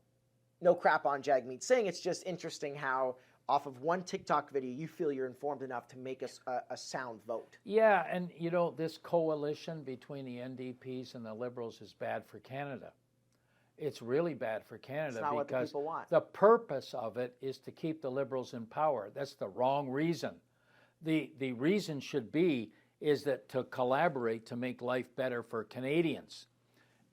Speaker 2: no crap on Jagmeet Singh. It's just interesting how off of one TikTok video, you feel you're informed enough to make a sound vote.
Speaker 1: Yeah, and you know, this coalition between the NDPs and the Liberals is bad for Canada. It's really bad for Canada
Speaker 2: not what the
Speaker 1: because
Speaker 2: people want.
Speaker 1: the purpose of it is to keep the Liberals in power. That's the wrong reason. The reason should be is that to collaborate to make life better for Canadians.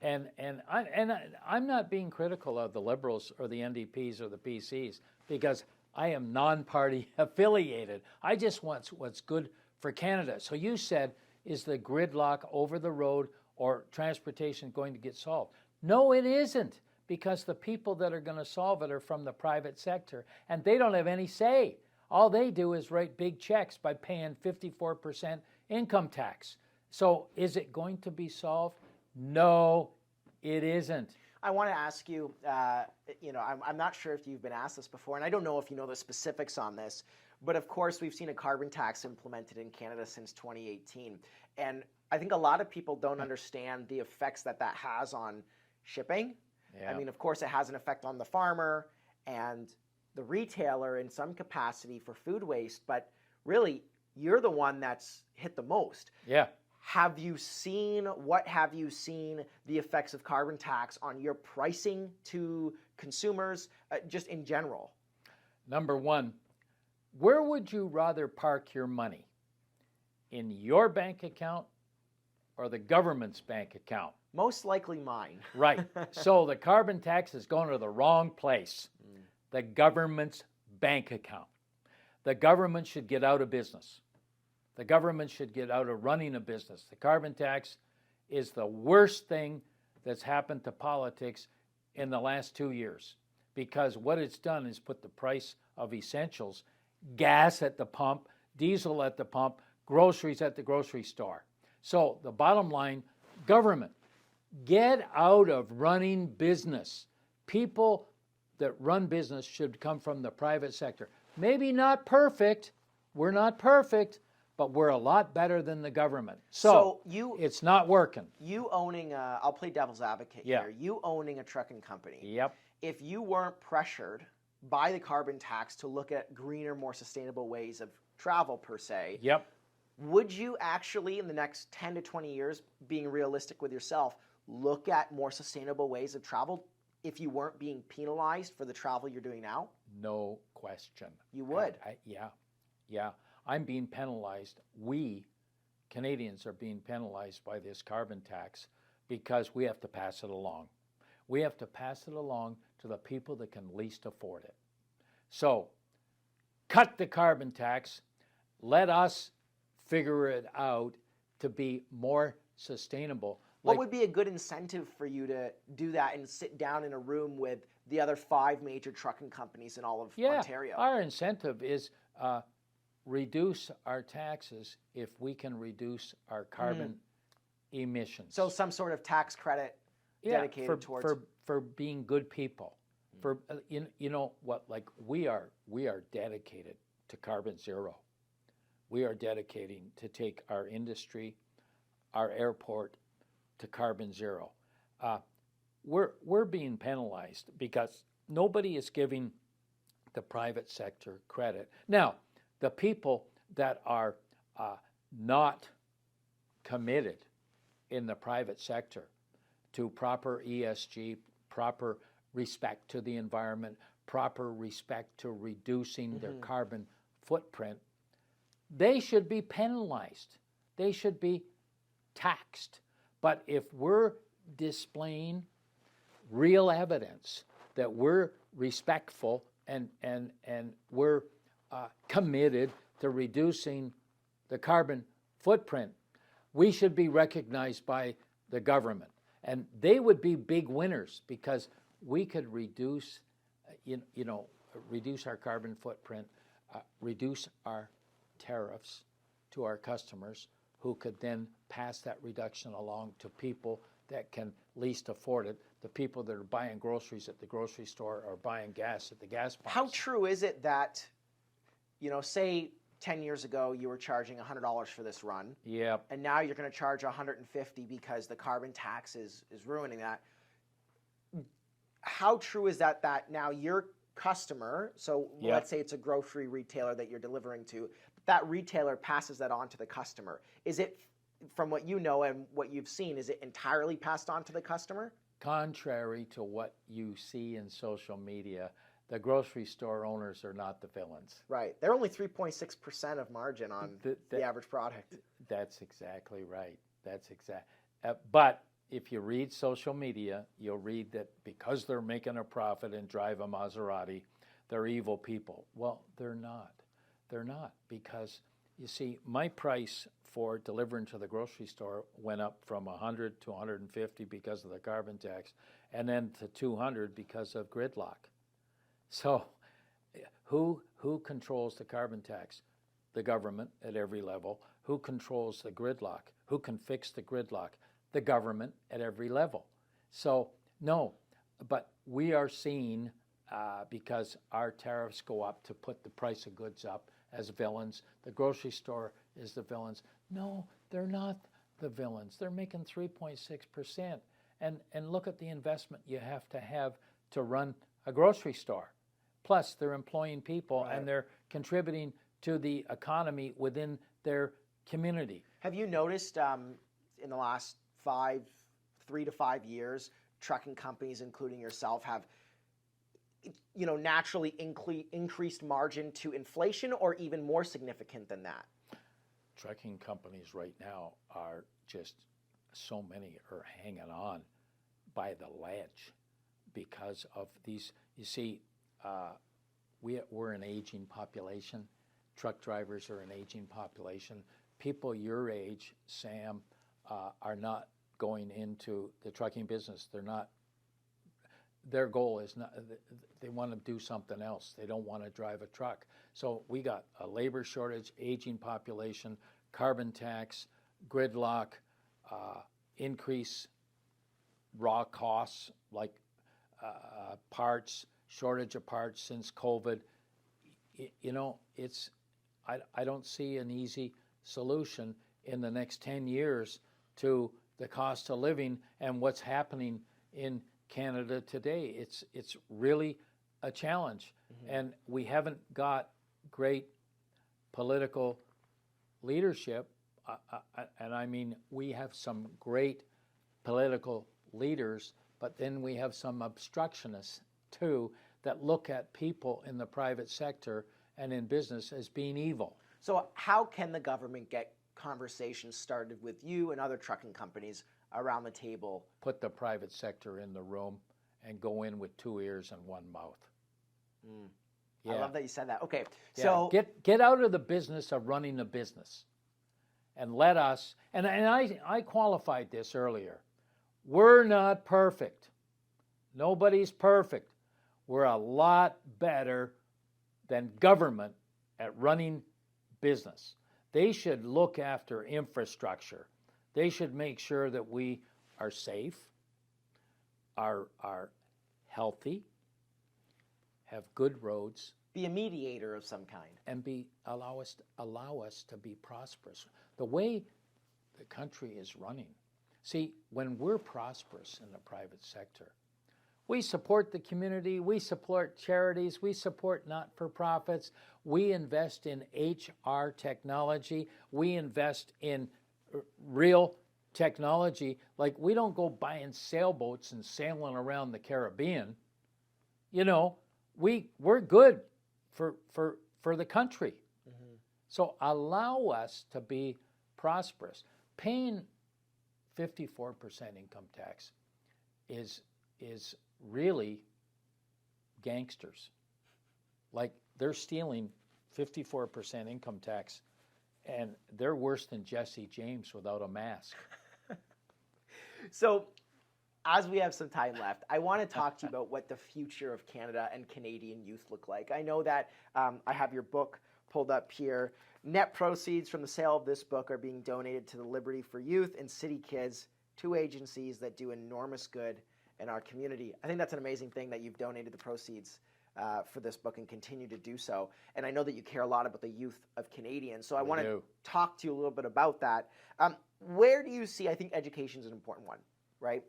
Speaker 1: And I'm not being critical of the Liberals or the NDPs or the PCs because I am non-party affiliated. I just want what's good for Canada. So you said, is the gridlock over the road or transportation going to get solved? No, it isn't, because the people that are going to solve it are from the private sector, and they don't have any say. All they do is write big checks by paying 54% income tax. So is it going to be solved? No, it isn't.
Speaker 2: I want to ask you, you know, I'm not sure if you've been asked this before, and I don't know if you know the specifics on this, but of course we've seen a carbon tax implemented in Canada since 2018. And I think a lot of people don't understand the effects that has on shipping.
Speaker 1: Yeah.
Speaker 2: I mean, of course, it has an effect on the farmer and the retailer in some capacity for food waste, but really, you're the one that's hit the most.
Speaker 1: Yeah.
Speaker 2: Have you seen the effects of carbon tax on your pricing to consumers, just in general?
Speaker 1: Number one, where would you rather park your money? In your bank account or the government's bank account?
Speaker 2: Most likely mine.
Speaker 1: Right. So the carbon tax is going to the wrong place. The government's bank account. The government should get out of business. The government should get out of running a business. The carbon tax is the worst thing that's happened to politics in the last 2 years, because what it's done is put the price of essentials, gas at the pump, diesel at the pump, groceries at the grocery store. So the bottom line, government, get out of running business. People that run business should come from the private sector. Maybe not perfect. We're not perfect, but we're a lot better than the government. So it's not working.
Speaker 2: You owning, I'll play devil's advocate here. You owning a trucking company.
Speaker 1: Yep.
Speaker 2: If you weren't pressured by the carbon tax to look at greener, more sustainable ways of travel per se,
Speaker 1: Yep.
Speaker 2: would you actually, in the next 10 to 20 years, being realistic with yourself, look at more sustainable ways of travel if you weren't being penalized for the travel you're doing now?
Speaker 1: No question.
Speaker 2: You would?
Speaker 1: Yeah. I'm being penalized. We, Canadians, are being penalized by this carbon tax because we have to pass it along. We have to pass it along to the people that can least afford it. So, cut the carbon tax. Let us figure it out to be more sustainable.
Speaker 2: What would be a good incentive for you to do that and sit down in a room with the other 5 major trucking companies in all of Ontario?
Speaker 1: Our incentive is reduce our taxes if we can reduce our carbon emissions.
Speaker 2: So some sort of tax credit dedicated towards
Speaker 1: for being good people. For you know what, like we are dedicated to carbon zero. We are dedicating to take our industry, our airport, to carbon zero. We're being penalized because nobody is giving the private sector credit. Now, the people that are not committed in the private sector to proper ESG, proper respect to the environment, proper respect to reducing their carbon footprint, they should be penalized. They should be taxed. But if we're displaying real evidence that we're respectful and we're committed to reducing the carbon footprint, we should be recognized by the government. And they would be big winners because we could reduce, reduce our carbon footprint, reduce our tariffs to our customers, who could then pass that reduction along to people that can least afford it, the people that are buying groceries at the grocery store or buying gas at the gas pumps.
Speaker 2: How true is it that, say 10 years ago you were charging $100 for this run, and now you're going to charge $150 because the carbon tax is ruining that? How true is that now you're customer, so
Speaker 1: Yep.
Speaker 2: let's say it's a grocery retailer that you're delivering to, that retailer passes that on to the customer. Is it, from what you know and what you've seen, is it entirely passed on to the customer?
Speaker 1: Contrary to what you see in social media, the grocery store owners are not the villains.
Speaker 2: Right. They're only 3.6% of margin on the average product.
Speaker 1: That's exactly right. That's exact. But if you read social media, you'll read that because they're making a profit and drive a Maserati, they're evil people. Well, they're not. They're not, because you see, my price for delivering to the grocery store went up from 100 to 150 because of the carbon tax, and then to 200 because of gridlock. So who controls the carbon tax? The government at every level. Who controls the gridlock? Who can fix the gridlock? The government at every level. So no, but we are seen because our tariffs go up to put the price of goods up as villains. The grocery store is the villains. No, they're not the villains. They're making 3.6%. And look at the investment you have to run a grocery store. Plus, they're employing people, right, and they're contributing to the economy within their community.
Speaker 2: Have you noticed in the last 3 to 5 years, trucking companies, including yourself, have naturally increased margin to inflation, or even more significant than that?
Speaker 1: Trucking companies right now are just, so many are hanging on by the ledge because of these. You see, we're an aging population. Truck drivers are an aging population. People your age, Sam, are not going into the trucking business. They're not. Their goal is not, they want to do something else. They don't want to drive a truck. So we got a labor shortage, aging population, carbon tax, gridlock, increase raw costs like parts, shortage of parts since COVID. I don't see an easy solution in the next 10 years to the cost of living and what's happening in Canada today. It's really a challenge. Mm-hmm. And we haven't got great political leadership. And I mean, we have some great political leaders, but then we have some obstructionists too that look at people in the private sector and in business as being evil.
Speaker 2: So how can the government get conversations started with you and other trucking companies around the table?
Speaker 1: Put the private sector in the room and go in with 2 ears and 1 mouth.
Speaker 2: Mm. Yeah. I love that you said that. Okay,
Speaker 1: yeah.
Speaker 2: So
Speaker 1: get out of the business of running the business, and let us. And I qualified this earlier. We're not perfect. Nobody's perfect. We're a lot better than government at running business. They should look after infrastructure. They should make sure that we are safe, are healthy, have good roads.
Speaker 2: Be a mediator of some kind.
Speaker 1: And allow us to be prosperous. The way the country is running. See, when we're prosperous in the private sector, we support the community, we support charities, we support not-for-profits, we invest in HR technology, we invest in real technology. Like, we don't go buying sailboats and sailing around the Caribbean. We're good for the country. Mm-hmm. So allow us to be prosperous. Paying 54% income tax is really gangsters. Like, they're stealing 54% income tax, and they're worse than Jesse James without a mask.
Speaker 2: So, as we have some time left, I want to talk to you about what the future of Canada and Canadian youth look like. I know that I have your book pulled up here. Net proceeds from the sale of this book are being donated to the Liberty for Youth and City Kids, 2 agencies that do enormous good in our community. I think that's an amazing thing that you've donated the proceeds for this book and continue to do so. And I know that you care a lot about the youth of Canadians. So I want to talk to you a little bit about that. Where do you see, I think education is an important one, right?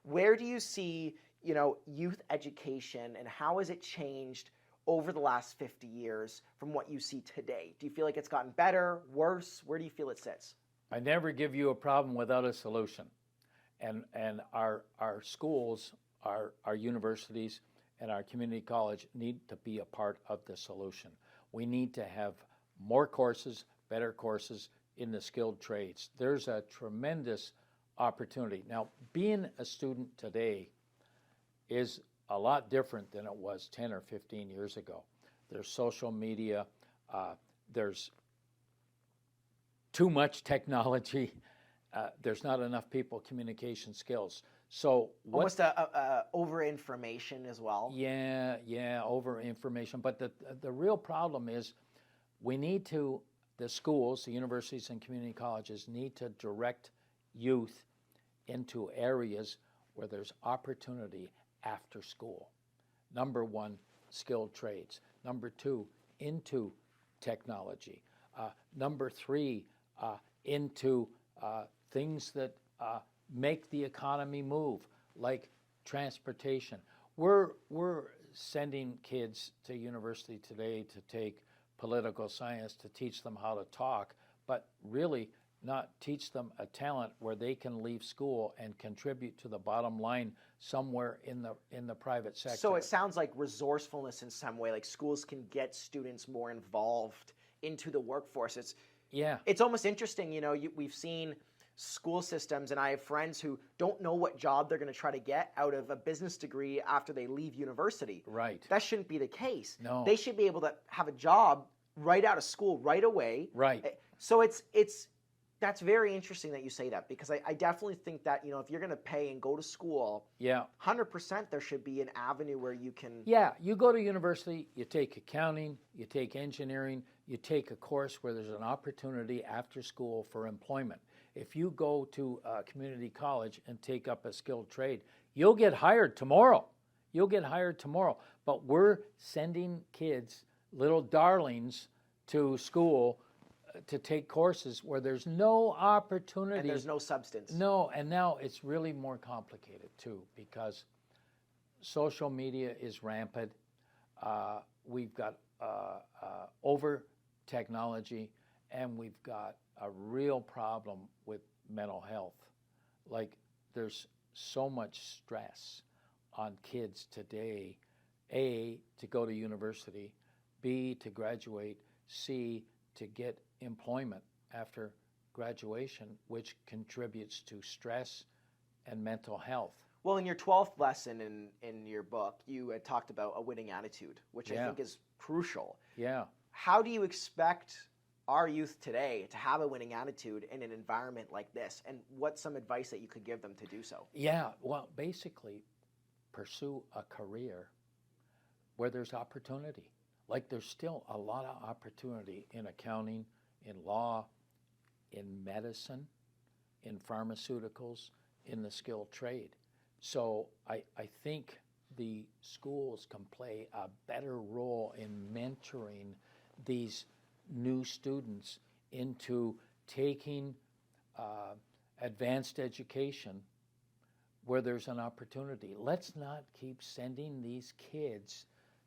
Speaker 2: Where do you see youth education and how has it changed over the last 50 years from what you see today? Do you feel like it's gotten better, worse? Where do you feel it sits?
Speaker 1: I never give you a problem without a solution. And our schools, our universities, and our community college need to be a part of the solution. We need to have more courses, better courses in the skilled trades. There's a tremendous opportunity. Now, being a student today is a lot different than it was 10 or 15 years ago. There's social media, there's too much technology, there's not enough people communication skills. So
Speaker 2: almost over information as well.
Speaker 1: Yeah, over information. But the real problem is we need to, the schools, the universities and community colleges need to direct youth into areas where there's opportunity after school. Number one, skilled trades. Number two, into technology. Number three, into things that make the economy move, like transportation. We're sending kids to university today to take political science, to teach them how to talk, but really not teach them a talent where they can leave school and contribute to the bottom line somewhere in the private sector.
Speaker 2: So it sounds like resourcefulness in some way, like schools can get students more involved into the workforce. It's almost interesting, we've seen school systems, and I have friends who don't know what job they're going to try to get out of a business degree after they leave university.
Speaker 1: Right.
Speaker 2: That shouldn't be the case.
Speaker 1: No.
Speaker 2: They should be able to have a job right out of school right away.
Speaker 1: Right.
Speaker 2: So that's very interesting that you say that, because I definitely think that, if you're going to pay and go to school, 100% there should be an avenue where you can...
Speaker 1: Yeah, you go to university, you take accounting, you take engineering, you take a course where there's an opportunity after school for employment. If you go to a community college and take up a skilled trade, you'll get hired tomorrow. But we're sending kids, little darlings, to school to take courses where there's no opportunity.
Speaker 2: And there's no substance.
Speaker 1: No, and now it's really more complicated too, because social media is rampant. We've got over technology, and we've got a real problem with mental health. Like, there's so much stress on kids today, A, to go to university, B, to graduate, C, to get employment after graduation, which contributes to stress and mental health.
Speaker 2: Well, in your 12th lesson in your book, you had talked about a winning attitude, which I think is crucial.
Speaker 1: Yeah.
Speaker 2: How do you expect our youth today to have a winning attitude in an environment like this? And what's some advice that you could give them to do so?
Speaker 1: Yeah, well, basically, pursue a career where there's opportunity. Like, there's still a lot of opportunity in accounting, in law, in medicine, in pharmaceuticals, in the skilled trade. So I think the schools can play a better role in mentoring these new students into taking advanced education where there's an opportunity. Let's not keep sending these kids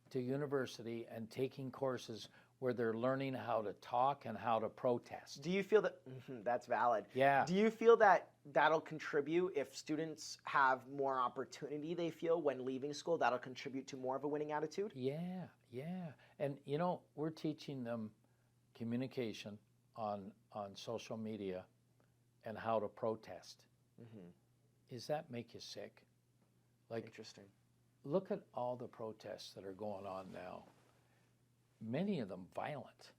Speaker 1: to university and taking courses where they're learning how to talk and how to protest.
Speaker 2: Do you feel that, that's valid.
Speaker 1: Yeah.
Speaker 2: Do you feel that that'll contribute if students have more opportunity, they feel, when leaving school, that'll contribute to more of a winning attitude?
Speaker 1: Yeah. And, we're teaching them communication on social media and how to protest. Does that make you sick? Like,
Speaker 2: interesting.
Speaker 1: Look at all the protests that are going on now. Many of them violent.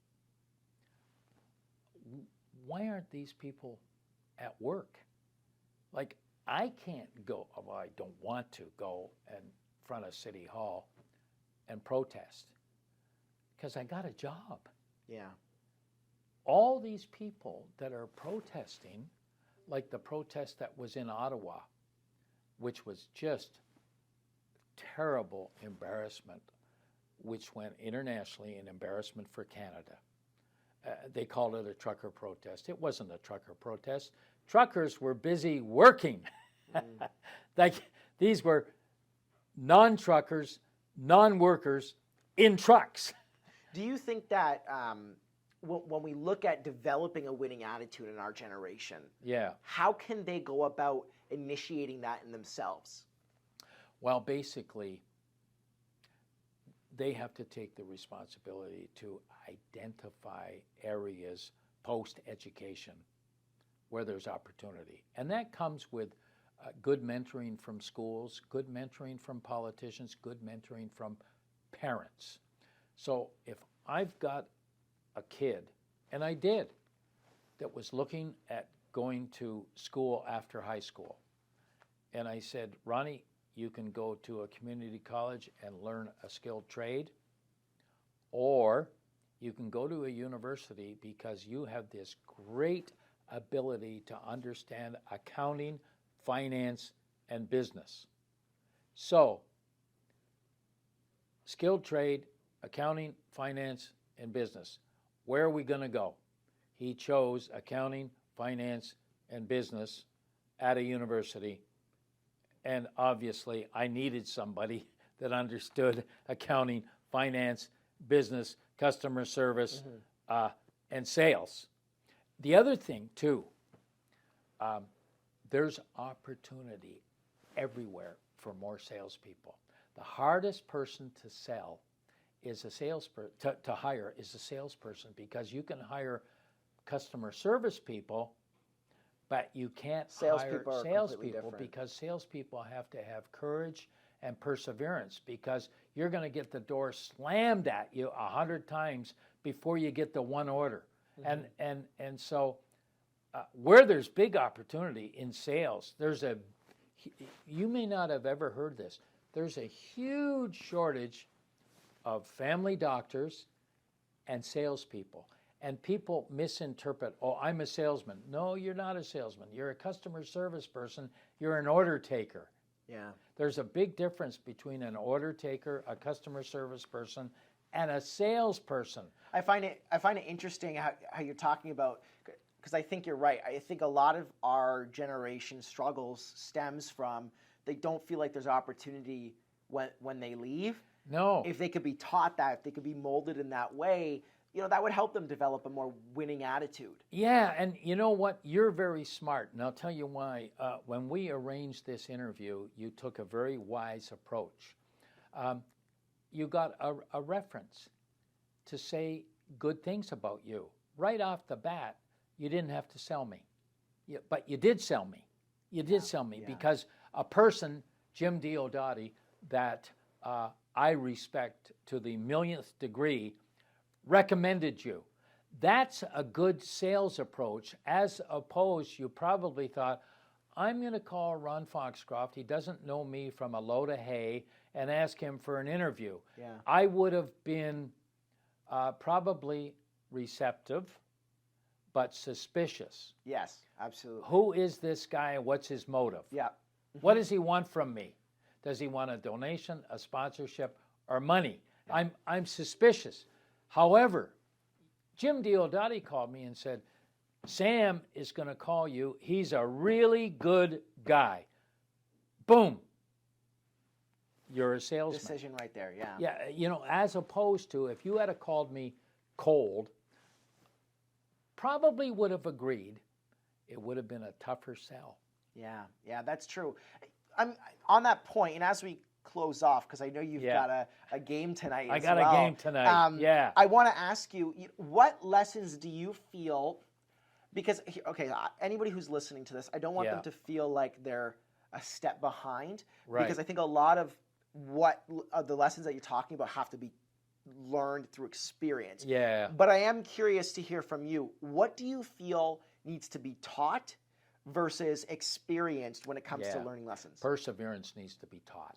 Speaker 1: Why aren't these people at work? Like, I can't go, well, I don't want to go in front of City Hall and protest because I got a job.
Speaker 2: Yeah.
Speaker 1: All these people that are protesting, like the protest that was in Ottawa, which was just terrible embarrassment, which went internationally, an embarrassment for Canada. They called it a trucker protest. It wasn't a trucker protest. Truckers were busy working. Like, these were non-truckers, non-workers in trucks.
Speaker 2: Do you think that when we look at developing a winning attitude in our generation,
Speaker 1: Yeah.
Speaker 2: how can they go about initiating that in themselves?
Speaker 1: Well, basically, they have to take the responsibility to identify areas post-education where there's opportunity. And that comes with good mentoring from schools, good mentoring from politicians, good mentoring from parents. So if I've got a kid, and I did, that was looking at going to school after high school, and I said, Ronnie, you can go to a community college and learn a skilled trade, or you can go to a university because you have this great ability to understand accounting, finance, and business. So, skilled trade, accounting, finance, and business. Where are we going to go? He chose accounting, finance, and business at a university. And obviously, I needed somebody that understood accounting, finance, business, customer service, and sales. The other thing, too, there's opportunity everywhere for more salespeople. The hardest person to sell is a salesperson, to hire is a salesperson, because you can hire customer service people, but you can't hire salespeople because salespeople have to have courage and perseverance, because you're going to get the door slammed at you 100 times before you get the one order. And so where there's big opportunity in sales, you may not have ever heard this, there's a huge shortage of family doctors and salespeople. And people misinterpret, oh, I'm a salesman. No, you're not a salesman. You're a customer service person. You're an order taker.
Speaker 2: Yeah.
Speaker 1: There's a big difference between an order taker, a customer service person, and a salesperson.
Speaker 2: I find it interesting how you're talking about, because I think you're right. I think a lot of our generation struggles stems from they don't feel like there's opportunity when they leave.
Speaker 1: No.
Speaker 2: If they could be taught that, if they could be molded in that way, that would help them develop a more winning attitude.
Speaker 1: Yeah, and you know what? You're very smart, and I'll tell you why. When we arranged this interview, you took a very wise approach. You got a reference to say good things about you. Right off the bat, you didn't have to sell me. But you did sell me. You did sell me because a person, Jim Diodati, that I respect to the millionth degree, recommended you. That's a good sales approach, as opposed, you probably thought, I'm going to call Ron Foxcroft, he doesn't know me from a load of hay, and ask him for an interview.
Speaker 2: Yeah.
Speaker 1: I would have been probably receptive, but suspicious.
Speaker 2: Yes, absolutely.
Speaker 1: Who is this guy? What's his motive?
Speaker 2: Yeah.
Speaker 1: What does he want from me? Does he want a donation, a sponsorship, or money? Yeah. I'm suspicious. However, Jim Diodati called me and said, Sam is going to call you. He's a really good guy. Boom. You're a salesman.
Speaker 2: Decision right there, yeah.
Speaker 1: Yeah, as opposed to if you had called me cold, probably would have agreed. It would have been a tougher sell.
Speaker 2: Yeah, that's true. I'm on that point, and as we close off, because I know you've got a game tonight.
Speaker 1: I got a game tonight.
Speaker 2: I want to ask you, what lessons do you feel? Because anybody who's listening to this, I don't want them to feel like they're a step behind.
Speaker 1: Right.
Speaker 2: Because I think a lot of the lessons that you're talking about have to be learned through experience.
Speaker 1: Yeah.
Speaker 2: But I am curious to hear from you. What do you feel needs to be taught versus experienced when it comes to learning lessons?
Speaker 1: Perseverance needs to be taught.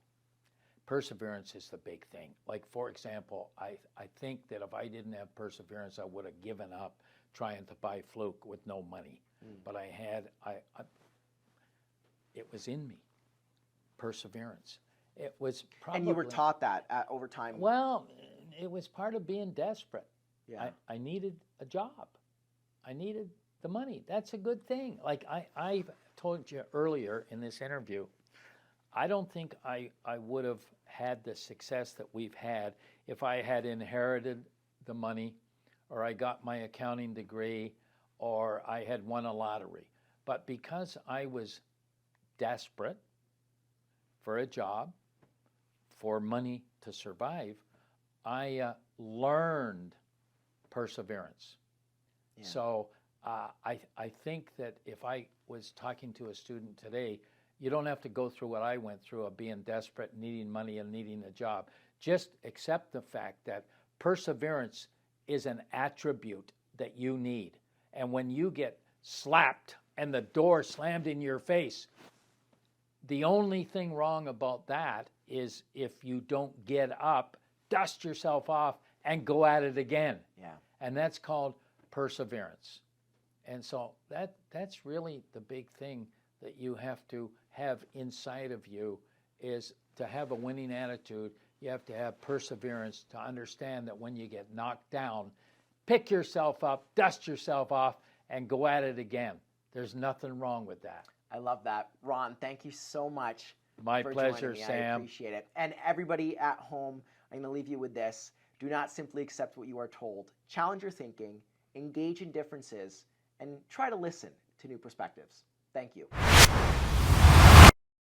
Speaker 1: Perseverance is the big thing. Like, for example, I think that if I didn't have perseverance, I would have given up trying to buy Fluke with no money. But it was in me, perseverance. It was probably...
Speaker 2: And you were taught that over time?
Speaker 1: Well, it was part of being desperate.
Speaker 2: Yeah.
Speaker 1: I needed a job. I needed the money. That's a good thing. Like I told you earlier in this interview, I don't think I would have had the success that we've had if I had inherited the money, or I got my accounting degree, or I had won a lottery. But because I was desperate for a job, for money to survive, I learned perseverance.
Speaker 2: Yeah.
Speaker 1: So I think that if I was talking to a student today, you don't have to go through what I went through of being desperate, needing money, and needing a job. Just accept the fact that perseverance is an attribute that you need. And when you get slapped and the door slammed in your face, the only thing wrong about that is if you don't get up, dust yourself off, and go at it again.
Speaker 2: Yeah.
Speaker 1: And that's called perseverance. And so that's really the big thing that you have to have inside of you, is to have a winning attitude. You have to have perseverance to understand that when you get knocked down, pick yourself up, dust yourself off, and go at it again. There's nothing wrong with that.
Speaker 2: I love that. Ron, thank you so much.
Speaker 1: My
Speaker 2: for
Speaker 1: pleasure,
Speaker 2: joining me.
Speaker 1: Sam.
Speaker 2: I appreciate it. And everybody at home, I'm going to leave you with this. Do not simply accept what you are told. Challenge your thinking, engage in differences, and try to listen to new perspectives. Thank you.